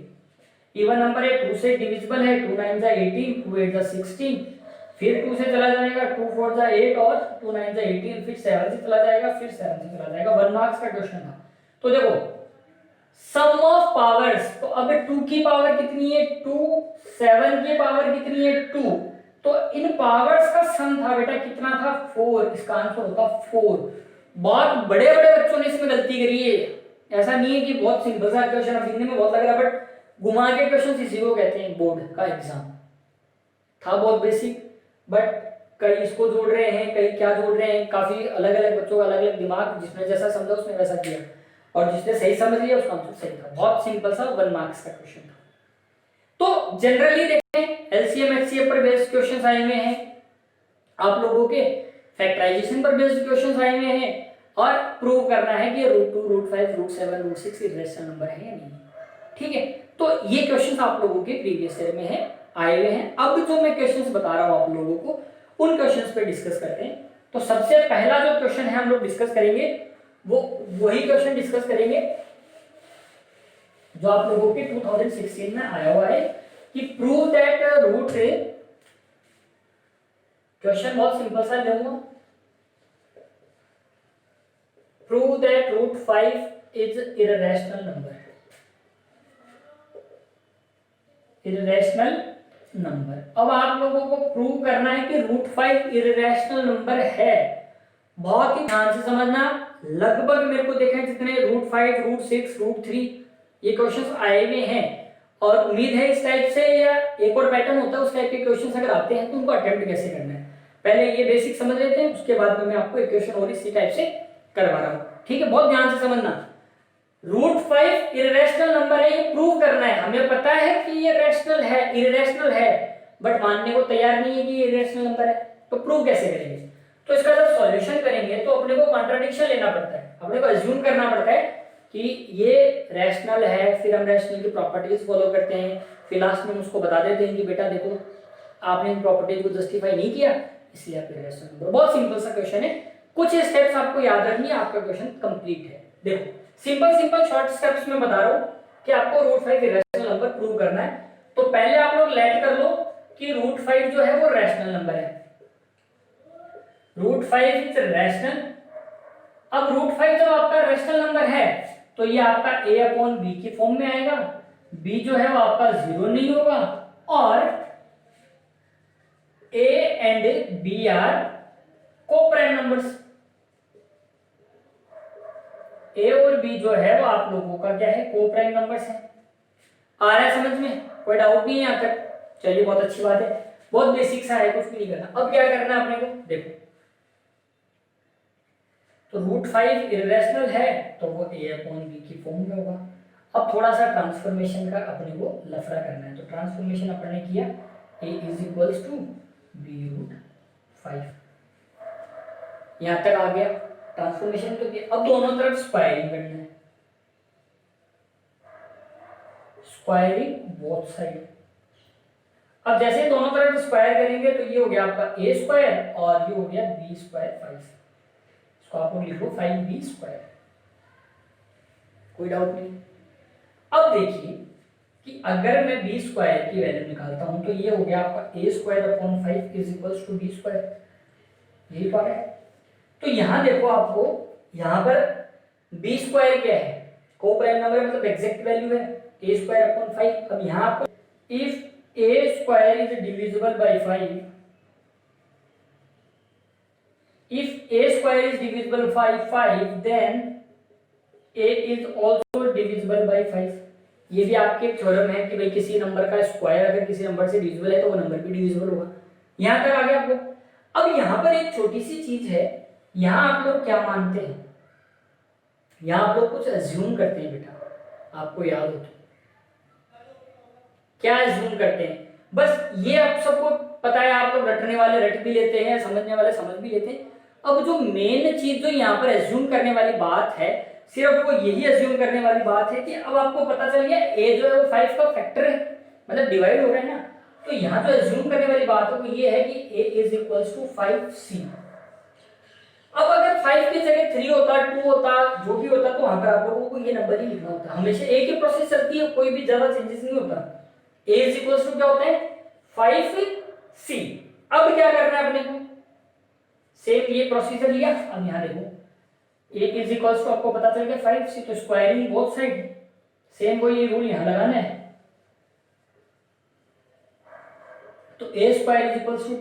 इवन नंबर है, 2 से डिविजिबल है, 2 9 जा 18, 2 8 जा 16, फिर 2 से चला जाएगा, 2 4 जा 8 और 2 9 जा 18, फिर 7 से चला जाएगा, फिर 7 से चला जाएगा। 1 मार्क्स का क्वेश्चन था। तो देखो सम ऑफ पावर्स, तो अब 2 की पावर कितनी है 2, 7 की पावर कितनी है 2, तो इन पावर्स का सम था बेटा कितना था 4, इसका आंसर होगा 4। बहुत बड़े बड़े बच्चों ने इसमें गलती करी है, ऐसा नहीं है कि बहुत सिंपल सा क्वेश्चन, अब दिखने में बहुत लग रहा है बट घुमा के क्वेश्चन इसी को कहते हैं। बोर्ड का एग्जाम था बहुत बेसिक, बट कई इसको जोड़ रहे हैं, कई क्या जोड़ रहे हैं, काफी अलग अलग बच्चों का अलग अलग दिमाग, जिसने जैसा समझा उसने वैसा किया और जिसने सही समझ लिया उसका आंसर सही था। बहुत सिंपल सा 1 मार्क्स का क्वेश्चन था। तो जनरली देखें एलसीएम एचसीएफ पर बेस्ड क्वेश्चन आए हुए हैं, आप लोगों के फैक्टराइजेशन पर बेस्ड क्वेश्चन आए हुए हैं और प्रूव करना है कि root 2 root 5 root 7 root 6 irrational number है या नहीं। ठीक है, तो ये क्वेश्चंस आप लोगों के प्रीवियस ईयर में है आए हुए हैं। अब जो मैं क्वेश्चंस बता रहा हूं आप लोगों को उन क्वेश्चंस पे डिस्कस करते हैं। तो सबसे पहला जो क्वेश्चन है हम लोग डिस्कस करेंगे वो वही क्वेश्चन डिस्कस करेंगे जो आप लोगों के 2016 में आया हुआ है कि प्रूव दैट रूट, क्वेश्चन बहुत सिंपल सा लूंगा, prove that root 5 is irrational number, irrational number. अब आप लोगों को प्रूव करना है कि रूट 5 इरेशनल नंबर है। बहुत ही ध्यान से समझना, लगभग मेरे को देखा है जितने रूट 5 रूट 6 रूट 3 ये क्वेश्चंस आए हुए हैं और उम्मीद है इस टाइप से या एक और पैटर्न होता है उस टाइप के क्वेश्चन अगर आते हैं तो उनको अटेम्प्ट कैसे करना है पहले ये बेसिक समझ लेते हैं, उसके बाद में मैं आपको एक क्वेश्चन और इसी टाइप से करवा रहा हूं। ठीक है, बहुत ध्यान से समझना। √5 इरेशनल नंबर है, ये प्रूव करना है। हमें पता है कि ये रैशनल है, इरेशनल है, बट मानने को तैयार नहीं है कि ये इरेशनल नंबर है, तो प्रूव कैसे करेंगे? तो इसका जब सॉल्यूशन करेंगे तो अपने को कॉन्ट्रडिक्शन लेना पड़ता है, अपने को अज्यूम करना पड़ता है कि ये रैशनल है, फिर हम रैशनल की प्रॉपर्टीज फॉलो करते हैं, फिर लास्ट में उसको बता देते हैं कि बेटा देखो आपने इन प्रॉपर्टीज को जस्टिफाई नहीं किया इसलिए आप इरेशनल नंबर। बहुत सिंपल सा क्वेश्चन है, कुछ स्टेप्स आपको याद रखनी है, आपका क्वेश्चन कंप्लीट है। देखो सिंपल शॉर्ट स्टेप्स में बता रहा हूं कि आपको √5 इरेशनल नंबर प्रूव करना है। तो पहले आप लोग लेट कर लो कि √5 जो है वो रैशनल नंबर है, √5 इज रैशनल। अब √5 जब आपका रैशनल नंबर है तो ये आपका a/b की फॉर्म में आएगा, b जो है वो आपका 0 नहीं होगा, और a and b are coprime numbers. a और b जो है वो आप लोगों का क्या है, कोप्राइम नंबर्स है। आ रहा है समझ में? कोई डाउट नहीं है यहां तक? चलिए बहुत अच्छी बात है, बहुत बेसिक सा है, कुछ भी नहीं करना। अब क्या करना है अपने को, देखो तो √5 इरेशनल है तो वो a/b की फॉर्म में होगा। अब थोड़ा सा ट्रांसफॉर्मेशन का अपने को लफड़ा करना है, तो ट्रांसफॉर्मेशन अपने ने किया a = b√5, यहां तक आ गया ट्रांसफॉर्मेशन तो किया। अब दोनों तरफ स्क्वायरिंग करना है, स्क्वायरिंग बोथ साइड। अब जैसे दोनों तरफ स्क्वायर करेंगे तो ये हो गया आपका a² और ये हो गया b² 5, इसको आप लोग लिखो 5b²। कोई डाउट नहीं? अब देखिए कि अगर मैं b² की वैल्यू निकालता हूं तो ये हो गया आपका a² 5 = b², यही पार्ट है। तो यहां देखो आपको यहां पर b² क्या है, कोप्राइम नंबर मतलब एग्जैक्ट वैल्यू है a² 5। अब यहां आपको if a² is divisible by 5, if a² is divisible by 5 then a is also divisible by 5। ये भी आपके थ्योरम है कि भाई किसी नंबर का स्क्वायर अगर किसी नंबर से डिविजिबल है तो वो नंबर भी डिविजिबल होगा। यहां तक आ गया आपको? अब यहां पर एक छोटी सी चीज है, यहां आप लोग क्या मानते हैं, यहां आप लोग कुछ अज्यूम करते हैं बेटा, आपको याद हो तो क्या अज्यूम करते हैं? बस ये आप सबको पता है, आप लोग रटने वाले रट भी लेते हैं, समझने वाले समझ भी लेते हैं। अब जो मेन चीज जो यहाँ पर अज्यूम करने वाली बात है, सिर्फ वो यही अज्यूम करने वाली बात है कि अब आपको पता चल गया a जो है वो 5 का फैक्टर है, मतलब डिवाइड हो रहा है ना। तो यहाँ जो अज्यूम करने वाली बात है वो ये है कि a = 5c। अब अगर 5 की जगह 3 होता, 2 होता, जो भी होता, तो वहां पर आप लोगों को ये नंबर ही लिखना होता। हमेशा एक ही प्रोसेस चलती है, कोई भी ज्यादा चेंजेस नहीं होता। a = क्या होता है 5c। अब क्या करना है अपने को, सेम ये प्रोसीजर लिया। अब यहां देखो a = आपको पता चल गया 5c, तो स्क्वायरिंग बोथ साइड, सेम वही रूल यहां लगाना है। तो a² =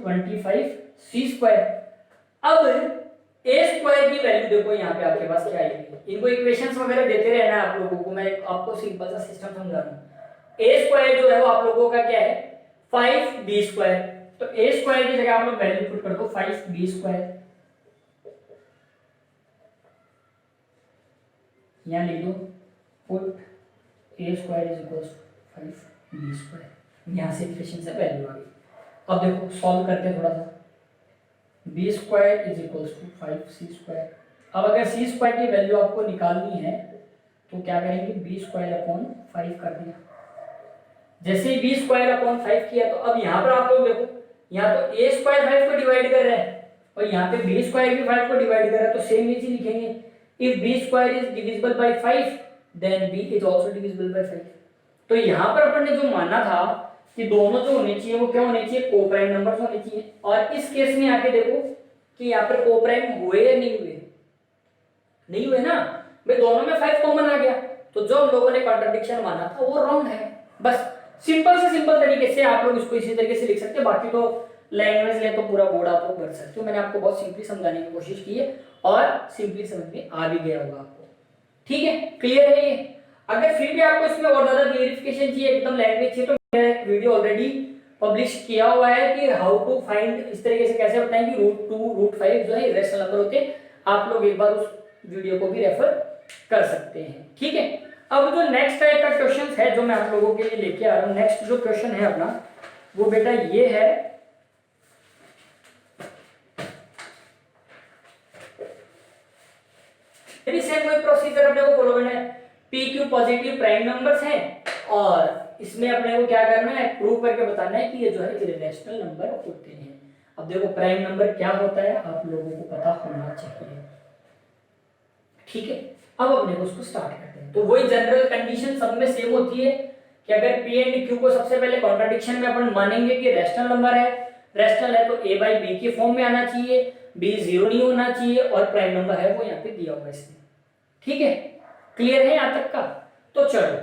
25c²। अब a² की वैल्यू देखो यहाँ पे आपके पास क्या आएगी, इनको इक्वेशंस वगैरह देते रहना है आप लोगों को, मैं आपको सिंपल सा सिस्टम समझा रहा हूँ। a² जो है वो आप लोगों का क्या है 5b², तो a² की जगह आप लोग वैल्यू पुट कर दो 5b², यहां लिख दो पुट a² = 5b², यहां से इक्वेशन से वैल्यू आ गई। अब देखो सॉल्व करते हैं थोड़ा सा, b² = 5c²। अब अगर c² की वैल्यू आपको निकालनी है तो क्या करेंगे, b² / 5 कर दिया। जैसे ही b² / 5 किया तो अब यहाँ पर आप लोग देखो, यहाँ तो a² 5 को डिवाइड कर रहा है और यहाँ पे b² भी 5 को डिवाइड कर रहा है, तो सेम ये चीज लिखेंगे, if b² is divisible by 5 then b is also divisible by 5। तो यहाँ पर अपन ने जो माना था कि दोनों जो होने चाहिए वो क्या होने चाहिए, कोप्राइम नंबर्स होने चाहिए। और इस केस में आके देखो कि यहाँ पर कोप्राइम हुए या नहीं हुए, नहीं हुए ना भाई, दोनों में 5 कॉमन आ गया, तो जो हम लोगों ने कॉन्ट्रडिक्शन माना था वो रॉन्ग है। बस सिंपल से सिंपल तरीके से आप लोग इसको इसी तरीके से लिख सकते हैं। बाकी तो लैंग्वेज ले तो पूरा बोर्ड आप लोग भर सकते हो, मैंने आपको बहुत सिंपली समझाने की कोशिश की है और सिंपली समझ में आ भी गया होगा आपको। ठीक है, क्लियर है ये? अगर फिर भी आपको इसमें और ज्यादा क्लियरिफिकेशन चाहिए, एकदम लैंग्वेज चाहिए, तो मैंने एक वीडियो ऑलरेडी पब्लिश किया हुआ है कि हाउ टू फाइंड, इस तरीके से कैसे बताएं कि √2 √5 जो है इरेशनल नंबर होते हैं। आप लोग एक बार उस वीडियो को भी रेफर कर सकते हैं, ठीक है। अब जो नेक्स्ट टाइप का क्वेश्चन है जो मैं आप लोगों के लिए लेके आ रहा हूँ, नेक्स्ट जो क्वेश्चन है अपना वो बेटा ये है, यदि सेम वही प्रोसीजर अपने को फॉलो करना है। P Q positive prime numbers हैं और इसमें अपने को क्या करना है, प्रूव करके बताना है कि ये जो है इरेशनल नंबर होते हैं। अब देखो प्राइम नंबर क्या होता है आप लोगों को पता होना चाहिए, ठीक है। अब अपने को उसको स्टार्ट करते हैं। तो वही जनरल कंडीशन सब में सेम होती है कि अगर पी एंड क्यू को सबसे पहले कॉन्ट्राडिक्शन में अपन मानेंगे कि रैशनल नंबर है, रैशनल है तो a बाई बी के फॉर्म में आना चाहिए, b 0 नहीं होना चाहिए और प्राइम नंबर है वो यहाँ पे दिया हुआ है इसमें, ठीक है। क्लियर है यहाँ तक का? तो चलो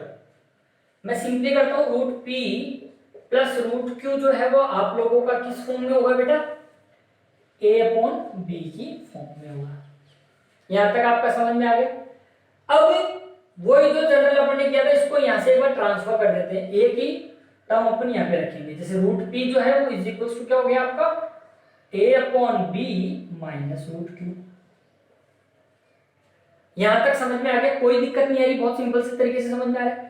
मैं सिंपली करता हूँ, √p प्लस √q जो है वो आप लोगों का किस फॉर्म में होगा बेटा, a/b की फॉर्म में होगा। यहां तक आपका समझ में आ गया। अब वही जो जनरल अपन ने किया था इसको यहां से एक बार ट्रांसफर कर देते हैं, a की टर्म अपन यहां पे रखेंगे, जैसे √p जो है वो इज इक्वल टू क्या हो गया आपका, a/b माइनस √q। यहां तक समझ में आ गया, कोई दिक्कत नहीं आ रही, बहुत सिंपल से तरीके से समझ में आ रहा है।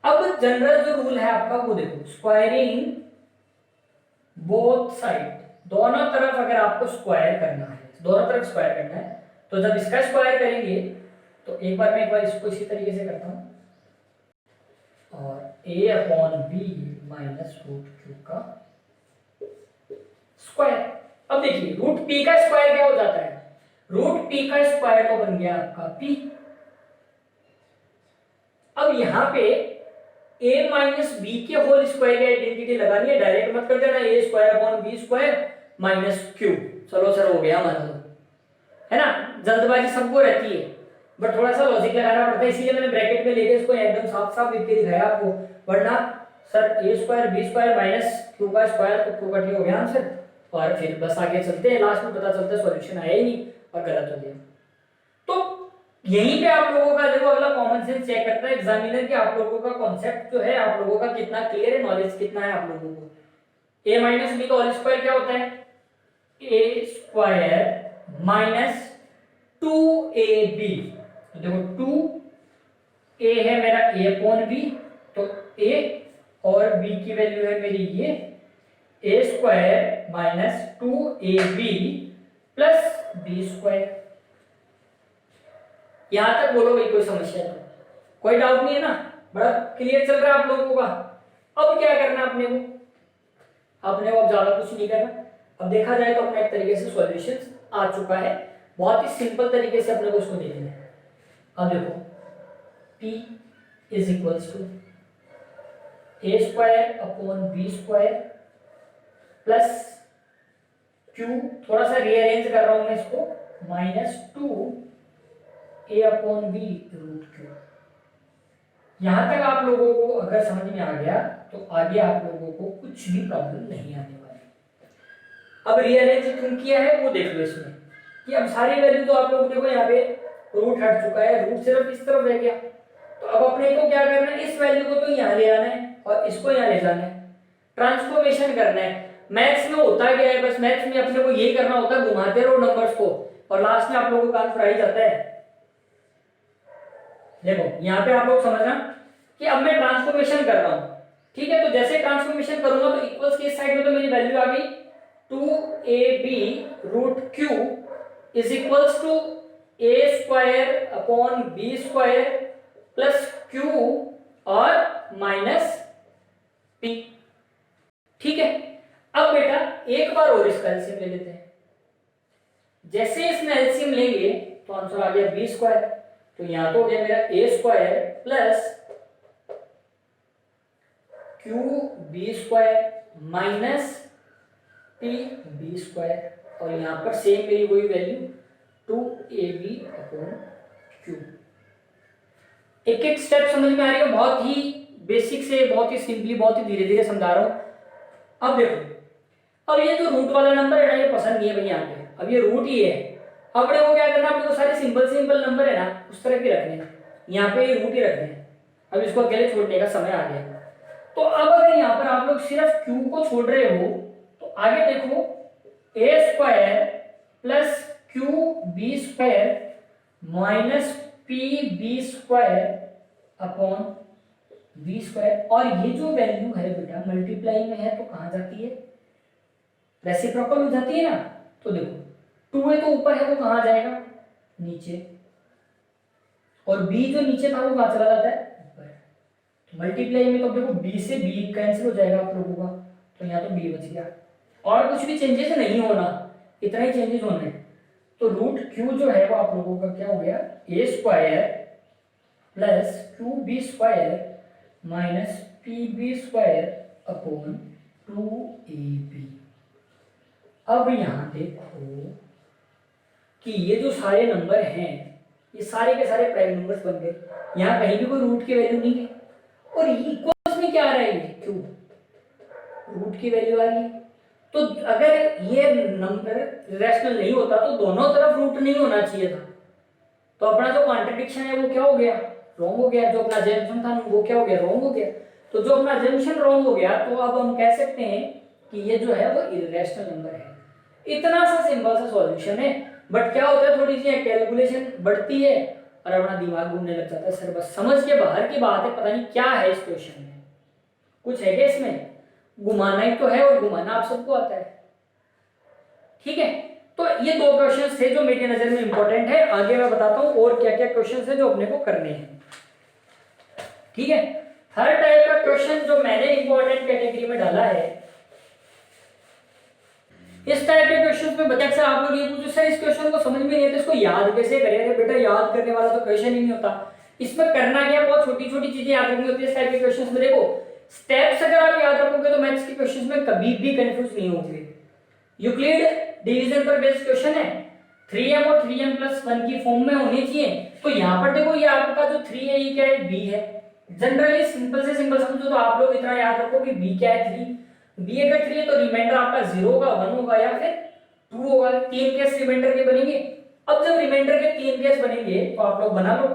अब जनरल जो रूल है आपका वो देखो, स्क्वायरिंग बोथ साइड, दोनों तरफ अगर आपको स्क्वायर करना है, दोनों तरफ स्क्वायर करना है, तो जब इसका स्क्वायर करेंगे तो एक बार इसको इसी तरीके से करता हूं, और a/b माइनस √q का स्क्वायर। अब देखिए √p का स्क्वायर क्या हो जाता है, √p का स्क्वायर तो बन गया आपका p। अब यहां पे a माइनस बी के होल स्क्वायर की आइडेंटिटी लगानी है, डायरेक्ट मत कर देना, a² माइनस q। चलो सर हो गया हमारा, है ना, जल्दबाजी सबको रहती है बट थोड़ा सा लॉजिक लगाना पड़ता है, इसलिए मैंने ब्रैकेट में लेके इसको एकदम साफ साफ लिख के दिखाया आपको, वरना sir a² b² minus q का स्क्वायर तो q का हो गया आंसर, और फिर बस आगे चलते हैं, लास्ट में पता चलता है सॉल्यूशन आया ही नहीं और गलत हो गया। तो यहीं पे आप लोगों का देखो अगला कॉमन सेंस चेक करता है एग्जामिनर कि आप लोगों का कॉन्सेप्ट जो है आप लोगों का कितना क्लियर है, नॉलेज कितना है आप लोगों को। a माइनस बी का होल स्क्वायर क्या होता है, a² माइनस 2ab। तो देखो 2a है मेरा a/b, तो a और b की वैल्यू है मेरी ये a² minus 2ab plus b²। यहां तक बोलो भाई, कोई समस्या नहीं, कोई डाउट नहीं है ना, बड़ा क्लियर चल रहा है आप लोगों का। अब क्या करना अपने को, अपने को अब ज्यादा कुछ नहीं करना। अब देखा जाए तो अपना एक तरीके से सॉल्यूशन आ चुका है, बहुत ही सिंपल तरीके से अपने को उसको देखना है। अब देखो p is equals to a²/b² plus q, थोड़ा सा रीअरेंज कर रहा हूं मैं इसको, माइनस 2a/b √q। यहां तक आप लोगों को अगर समझ में आ गया तो आगे आप लोगों को कुछ भी प्रॉब्लम नहीं आने वाली। अब रीअरेंज क्यों किया है वो देख लो इसमें, कि अब सारी वैल्यू तो आप लोग देखो यहाँ पे रूट हट चुका है, रूट सिर्फ इस तरफ रह गया, तो अब अपने को क्या करना है, इस वैल्यू को तो यहाँ ले आना है और इसको यहाँ ले जाना है, ट्रांसफॉर्मेशन करना है। मैथ्स में होता क्या है, बस मैथ्स में अपने को यही करना होता है, घुमाते रहो नंबर्स को और लास्ट में आप लोगों का आंसर आ ही जाता है। देखो यहाँ पे आप लोग समझना कि अब मैं ट्रांसफॉर्मेशन कर रहा हूं, ठीक है। तो जैसे ट्रांसफॉर्मेशन करूंगा तो इक्वल्स की साइड में तो मेरी वैल्यू आ गई 2ab √q is equals to a²/b² plus q और माइनस p, ठीक है। अब बेटा एक बार और इसका एलसीएम ले लेते हैं, जैसे इसमें एलसीएम लेंगे तो आंसर आ गया b², तो यहां तो हो गया मेरा a² plus qb² minus pb², और यहां पर सेम मेरी वही वैल्यू 2ab/q। एक एक स्टेप समझ में आ रही है, बहुत ही बेसिक से बहुत ही सिंपली बहुत ही धीरे धीरे समझा रहा हूं। अब देखो, अब ये जो रूट वाला नंबर है ना ये पसंद नहीं है भाई यहाँ पे, अब ये रूट ही है। अब वो क्या करना, अपने को सारे सिंपल सिंपल नंबर है ना उस तरह के रखने हैं, यहाँ पे रूट ही रखने हैं, अब इसको अकेले छोड़ने का समय आ गया। तो अब अगर यहाँ पर आप लोग सिर्फ q को छोड़ रहे हो तो आगे देखो a square plus q b square minus p b square upon b square, और ये जो वैल्यू है बेटा मल्टीप्लाई में है तो कहां जाती है, रेसिप्रोकल हो जाती है ना। तो देखो 2 है तो ऊपर है वो कहां जाएगा, नीचे, और b जो नीचे था वो कहां चला जाता है, ऊपर। मल्टीप्लाई में तो देखो b से b कैंसिल हो जाएगा आप लोगों का, तो यहाँ तो b बच गया, और कुछ भी चेंजेस नहीं होना, इतना ही चेंजेस होना है। तो रूट q जो है वो आप लोगों का क्या हो गया, a square plus q b square minus p b square upon 2ab। अब यहां देखो कि ये जो सारे नंबर हैं ये सारे के सारे प्राइम नंबर्स बन गए, यहाँ कहीं भी कोई रूट की वैल्यू नहीं है, और इक्वल्स में क्या आ रहा है, ये क्यों रूट की वैल्यू आ रही है। तो अगर ये नंबर रैशनल नहीं होता तो दोनों तरफ रूट नहीं होना चाहिए था, तो अपना जो कॉन्ट्रडिक्शन है वो क्या हो गया, रॉन्ग हो गया। जो अपना जंक्शन था वो क्या हो गया, रॉन्ग हो गया। तो जो अपना जंक्शन रॉन्ग हो गया तो अब हम कह सकते हैं कि ये जो है वो इरेशनल नंबर है। इतना सा सिंपल सा सॉल्यूशन है, बट क्या होता है थोड़ी सी कैलकुलेशन बढ़ती है और अपना दिमाग घूमने लग जाता है, सर बस समझ के बाहर की बात है, पता नहीं क्या है इस क्वेश्चन में, कुछ है क्या इसमें, घुमाना ही तो है और घुमाना आप सबको आता है। ठीक है, तो ये 2 क्वेश्चंस थे जो मेरी नजर में इंपॉर्टेंट है। आगे मैं बताता हूं और क्या क्या क्वेश्चंस है जो अपने को करने हैं। ठीक है, हर टाइप का क्वेश्चन जो मैंने इंपॉर्टेंट कैटेगरी में डाला है, इस टाइप के क्वेश्चन में बच्चे आप लोग ये पूछो सर इस क्वेश्चन को समझ में नहीं आता, इसको याद कैसे करेंगे। बेटा याद करने वाला तो क्वेश्चन ही नहीं होता, इसमें करना क्या, बहुत छोटी छोटी चीजें याद रखनी होती है। इस टाइप के क्वेश्चन में देखो स्टेप्स अगर आप याद रखोगे तो मैथ्स के क्वेश्चन में कभी भी कंफ्यूज नहीं होंगे। यूक्लिड डिवीजन पर बेस्ड क्वेश्चन है, 3m और 3m+1 की फॉर्म में होनी चाहिए। तो यहाँ पर देखो ये आपका जो 3 है ये क्या है, b है। जनरली सिंपल से सिंपल समझो तो आप लोग इतना याद रखो कि b क्या है, 3। b अगर 3 है तो रिमाइंडर आपका 0 होगा, 1 होगा या फिर 2 होगा। 3 केस रिमाइंडर के बनेंगे। अब जब रिमाइंडर के 3 केस बनेंगे तो आप लोग बना लो।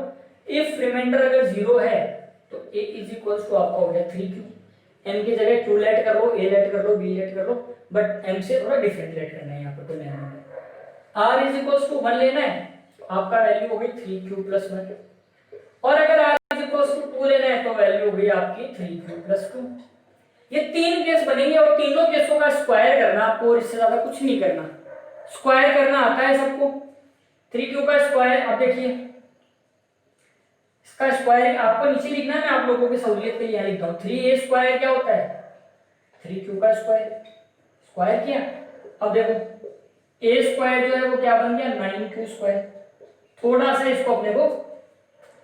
इफ रिमाइंडर अगर 0 है तो a इज इक्वल्स टू आपका हो गया 3q। m की जगह q लेट कर लो, a लेट कर लो, b लेट कर लो, बट m से थोड़ा डिफरेंट लेट करना है यहाँ पर, कोई नया नहीं है। r इज इक्वल्स टू 1 लेना है तो आपका वैल्यू हो गई 3q+1, और अगर r इज इक्वल्स टू 2 लेना है तो वैल्यू हो गई आपकी 3q+2। ये 3 केस बनेंगे और तीनों केसों का स्क्वायर करना आपको, और इससे ज्यादा कुछ नहीं करना। स्क्वायर करना आता है सबको। 3q का स्क्वायर, अब देखिए इसका स्क्वायर आपको नीचे लिखना है, मैं आप लोगों की सहूलियत के लिए यहाँ लिखता हूँ। 3a स्क्वायर क्या होता है, 3q का स्क्वायर, स्क्वायर किया। अब देखो a स्क्वायर जो है वो क्या बन गया, 9q स्क्वायर। थोड़ा सा इसको अपने को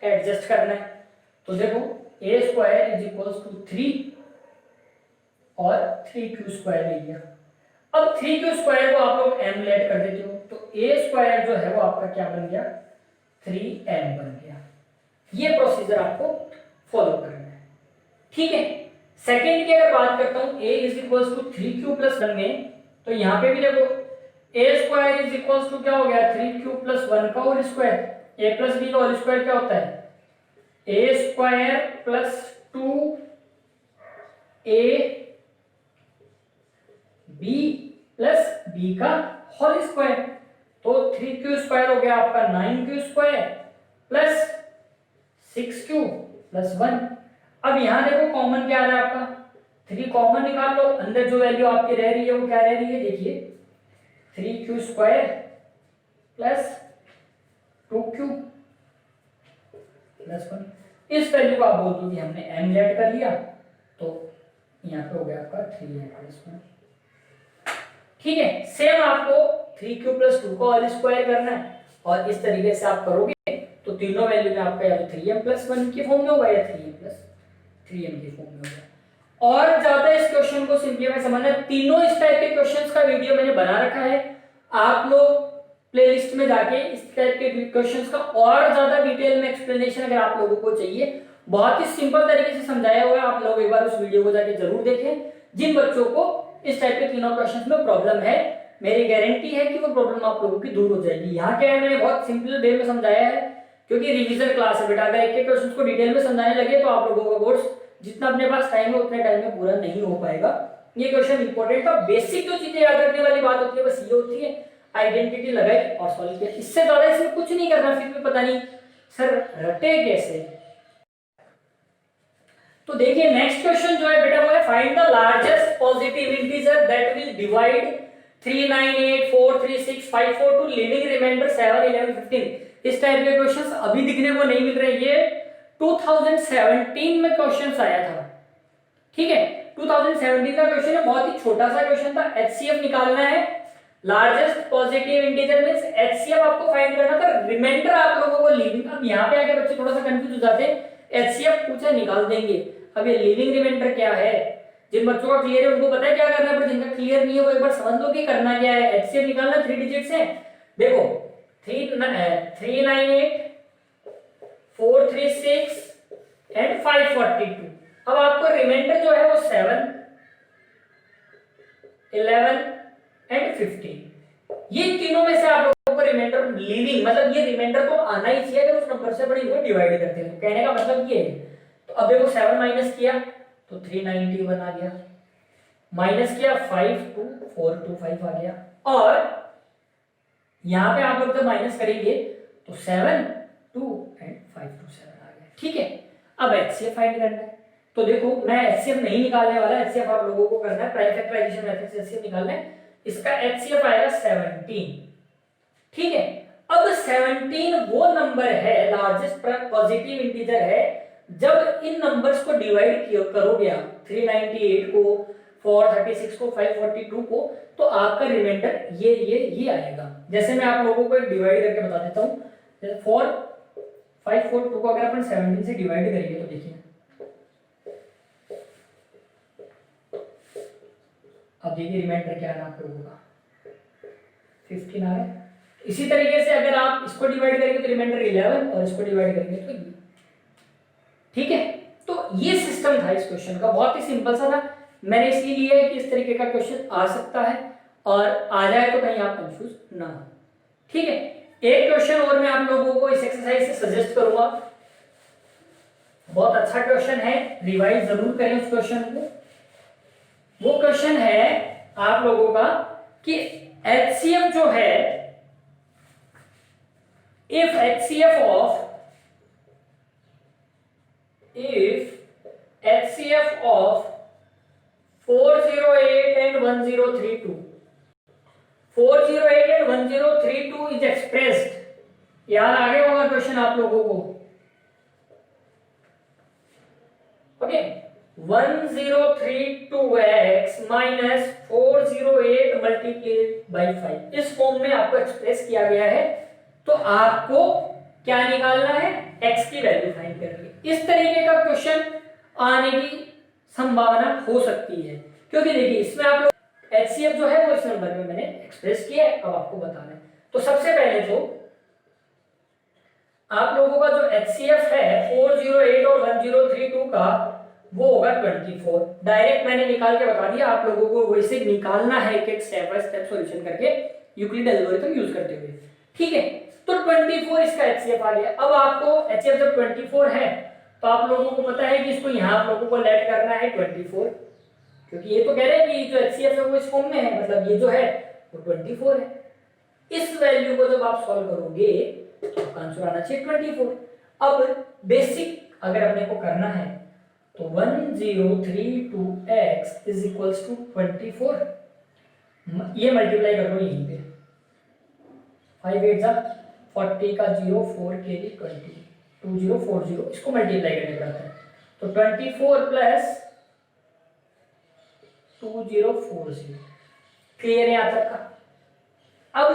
एडजस्ट करना है, तो देखो a square is equals to 3 और 3q स्क्वायर ले लिया। अब 3q स्क्वायर को आप लोग m लेट कर देते हो तो a स्क्वायर जो है वो आपका क्या बन गया, 3m बन गया। ये प्रोसीजर आपको फॉलो करना है। ठीक है, सेकंड की अगर बात करता हूं a is equals to 3q+1 में, तो यहां पे भी देखो a square is equals to क्या हो गया, 3q+1 का whole square. a plus b का होल स्क्वायर क्या होता है, a square plus 2a b plus b का होल स्क्वायर। तो 3q स्क्वायर हो गया आपका 9q स्क्वायर प्लस 6q+1। अब यहां देखो कॉमन क्या आ रहा है आपका, 3 कॉमन निकाल लो, अंदर जो वैल्यू आपकी रह रही है वो क्या रह रही है, देखिए 3q स्क्वायर प्लस 2q+1। इस वैल्यू को आप बोल दो कि हमने m लेट कर लिया, तो यहाँ पे हो गया आपका 3m+1। ठीक है, सेम आपको 3q+2 को होल स्क्वायर करना है, और इस तरीके से आप करोगे तो तीनों वैल्यू में आपका या तो 3m+1 की फॉर्म में होगा या 3m की फॉर्म में होगा। और ज्यादा इस क्वेश्चन को सिंपलीफाई समझना, तीनों इस टाइप के क्वेश्चंस का वीडियो मैंने बना रखा है, आप लोग प्लेलिस्ट में जाके इस टाइप के क्वेश्चंस का और ज्यादा डिटेल में एक्सप्लेनेशन अगर आप लोगों को चाहिए, बहुत ही सिंपल तरीके से समझाया हुआ है, आप लोग एक बार उस वीडियो को जाके जरूर देखें। जिन बच्चों को इस टाइप के तीनों क्वेश्चंस में प्रॉब्लम है, मेरी गारंटी है कि वो प्रॉब्लम आप लोगों की दूर हो जाएगी। यहाँ क्या है, मैंने बहुत सिंपल वे में समझाया है, क्योंकि रिवीजन क्लास है बेटा, अगर एक एक क्वेश्चन को डिटेल में समझाने लगे तो आप लोगों का कोर्स जितना अपने पास टाइम है उतने टाइम में पूरा नहीं हो पाएगा। ये क्वेश्चन इंपॉर्टेंट था, बेसिक जो चीजें याद रखने वाली बात होती है बस ये होती है, आइडेंटिटी लगाई और सॉल्व किया, इससे ज्यादा इसमें कुछ नहीं करना। फिर भी पता नहीं सर रटे कैसे। तो देखिए नेक्स्ट क्वेश्चन जो है बेटा वो है find the largest positive integer that will divide 3, 9, 8, 4, 3, 6, 5, 4 to leaving remainder 7, 11, 15। इस टाइप के क्वेश्चंस अभी दिखने को नहीं मिल रहे। ये 2017 में क्वेश्चंस आया था, ठीक है। 2017 का क्वेश्चन है, बहुत ही छोटा सा क्वेश्चन था। एचसीएफ निकालना है, largest positive integer means HCF आपको फाइंड करना था, रिमाइंडर आप लोगों को लिविंग। अब यहाँ पे आके बच्चे थोड़ा सा कंफ्यूज हो जाते हैं, एचसीएफ पूछा निकाल देंगे, अब ये लिविंग रिमाइंडर क्या है। जिन बच्चों का क्लियर है उनको पता है क्या करना है, पर जिनका क्लियर नहीं है वो एक बार समझ लो कि करना क्या है। एचसीएफ निकालना 3 डिजिट्स है, देखो 398 436 एंड 542। अब आपको रिमाइंडर जो है वो 7, 11 एंड 15, ये तीनों में से आप लोगों को रिमाइंडर लिविंग, मतलब ये रिमाइंडर तो आना ही चाहिए अगर उस नंबर से बड़ी हुए डिवाइड करते हैं। तो कहने का मतलब ये है, तो अब देखो 7 माइनस किया तो 391 आ गया, माइनस किया 5 2 4 2 5 आ गया, और यहां पे आप लोग जब माइनस करेंगे तो 7 2 एंड 5 2 7 आ गया, ठीक है। अब एचसीएफ फाइंड करना है, तो देखो मैं एचसीएफ नहीं निकालने वाला, एचसीएफ आप लोगों को करना है, प्राइम फैक्टराइजेशन मेथड से एचसीएफ निकालना है। इसका एचसीएफ आएगा 17, ठीक है। अब 17 वो नंबर है, लार्जेस्ट पॉजिटिव इंटीजर है, जब इन नंबर्स को डिवाइड करोगे आप 398 को, 436 को, 542 को, तो आपका रिमाइंडर ये आएगा। जैसे मैं आप लोगों को एक डिवाइड करके बता देता हूं, जैसे 542 को अगर अपन 17 से डिवाइड करेंगे तो देखिए, अब देखिए रिमाइंडर क्या है आप लोगों का 15 आ रहा है। इसी तरीके से अगर आप इसको डिवाइड करेंगे तो रिमाइंडर 11 और इसको डिवाइड करेंगे तो ये, ठीक है। तो ये सिस्टम था इस क्वेश्चन का, बहुत ही सिंपल सा था। मैंने इसलिए लिया है कि इस तरीके का क्वेश्चन आ सकता है और आ जाए तो कहीं आप कंफ्यूज ना हो, ठीक है। एक क्वेश्चन और मैं आप लोगों को इस एक्सरसाइज से सजेस्ट करूंगा, बहुत अच्छा क्वेश्चन है, रिवाइज जरूर करें उस क्वेश्चन को। वो क्वेश्चन है आप लोगों का कि एचसीएफ जो है, if HCF of 408 and 1032, 408 and 1032 is expressed, याद आ गया होगा क्वेश्चन आप लोगों को, okay. 1032x minus 408 multiplied by 5 इस फॉर्म में आपको एक्सप्रेस किया गया है। तो आपको क्या निकालना है, x की वैल्यू फाइंड करनी। इस तरीके का क्वेश्चन आने की संभावना हो सकती है, क्योंकि देखिए इसमें आप लोग एचसीएफ जो है वो इस नंबर में मैंने एक्सप्रेस किया है, अब आपको बताना है। तो सबसे पहले जो आप लोगों का जो एचसीएफ है 408 और 1032 का वो होगा 24। डायरेक्ट मैंने निकाल के बता दिया, आप लोगों को वैसे निकालना है एक एक स्टेप बाय स्टेप सॉल्यूशन करके यूक्लिड एल्गोरिथम यूज करते हुए, ठीक है। तो 24 इसका एचसीएफ आ गया। अब आपको एचसीएफ जब 24 है तो आप लोगों को पता है कि इसको यहां आप लोगों को लेट करना है 24, क्योंकि ये तो कह रहे हैं कि जो एचसीएफ है वो इस फॉर्म में है, मतलब ये जो है वो 24 है। इस वैल्यू को जब आप सॉल्व करोगे तो आंसर आना चाहिए 24। अब बेसिक अगर अपने को करना है तो 1032x इज इक्वल्स टू 24, ये मल्टीप्लाई कर लो यहीं पे, 5 8 जा 40 का 0 4 के लिए 20 2040, इसको मल्टीप्लाई करने पड़ता है। तो 24 प्लस 2040, क्लियर है यहाँ तक का। अब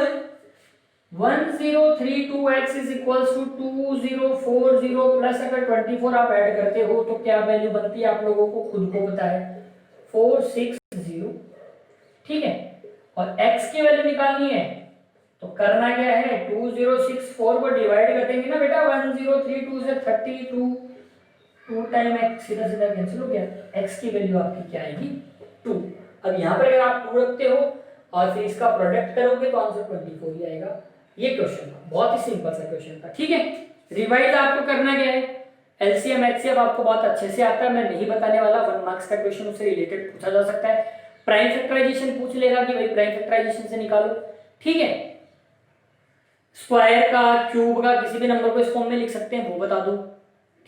1032x is equals to 2040 plus अगर 24 आप ऐड करते हो तो क्या वैल्यू बनती है आप लोगों को खुद को पता है, 460, ठीक है। और x की वैल्यू निकालनी है तो करना क्या है, 2064 को डिवाइड कर देंगे ना बेटा 1032 से 32, 2 टाइम x सीधा सीधा कैंसिल हो गया, x की वैल्यू आपकी क्या आएगी 2। अब यहाँ पर अगर आप 2 रखते हो और फिर इसका प्रोडक्ट करोगे तो आंसर 24 ही आएगा। ये क्वेश्चन था, बहुत ही सिंपल सा क्वेश्चन था, ठीक है। रिवाइज आपको करना क्या है, एलसीएम एचसीएफ आपको बहुत अच्छे से आता है, मैं नहीं बताने वाला, 1 मार्क्स का क्वेश्चन उससे रिलेटेड पूछा जा सकता है। प्राइम फैक्टराइजेशन पूछ लेगा कि भाई प्राइम फैक्टराइजेशन से निकालो, ठीक है। स्क्वायर का, क्यूब का, किसी भी नंबर को इस फॉर्म में लिख सकते हैं वो बता दो,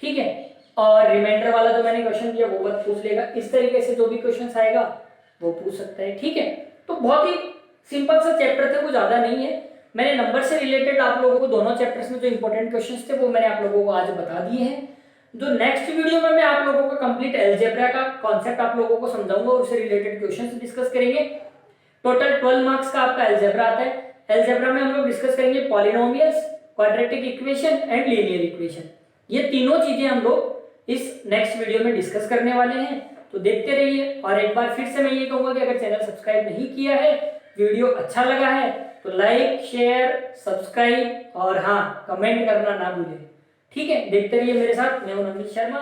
ठीक है। और रिमाइंडर वाला जो मैंने क्वेश्चन दिया वो बस पूछ लेगा। इस तरीके से जो भी क्वेश्चन आएगा वो पूछ सकता है, ठीक है। तो बहुत ही सिंपल सा चैप्टर थे, कुछ ज्यादा नहीं है। मैंने नंबर से रिलेटेड आप लोगों को दोनों चैप्टर्स में जो इंपॉर्टेंट क्वेश्चंस थे वो मैंने आप लोगों को आज बता दिए हैं। जो नेक्स्ट वीडियो में मैं आप लोगों को कंप्लीट अलजेब्रा का कॉन्सेप्ट आप लोगों को समझाऊंगा और उससे रिलेटेड क्वेश्चंस डिस्कस करेंगे। टोटल 12 मार्क्स का आपका अलजेब्रा आता है। अलजेब्रा में हम लोग डिस्कस करेंगे polynomials, quadratic equation and linear equation. ये तीनों चीजें हम लोग इस नेक्स्ट वीडियो में डिस्कस करने वाले हैं, तो देखते रहिए। और एक बार फिर से मैं ये कहूंगा कि अगर चैनल सब्सक्राइब नहीं किया है, वीडियो अच्छा लगा है तो लाइक, शेयर, सब्सक्राइब और हाँ कमेंट करना ना भूलें, ठीक है। देखते रहिए मेरे साथ, मैं हूं नवनीत शर्मा।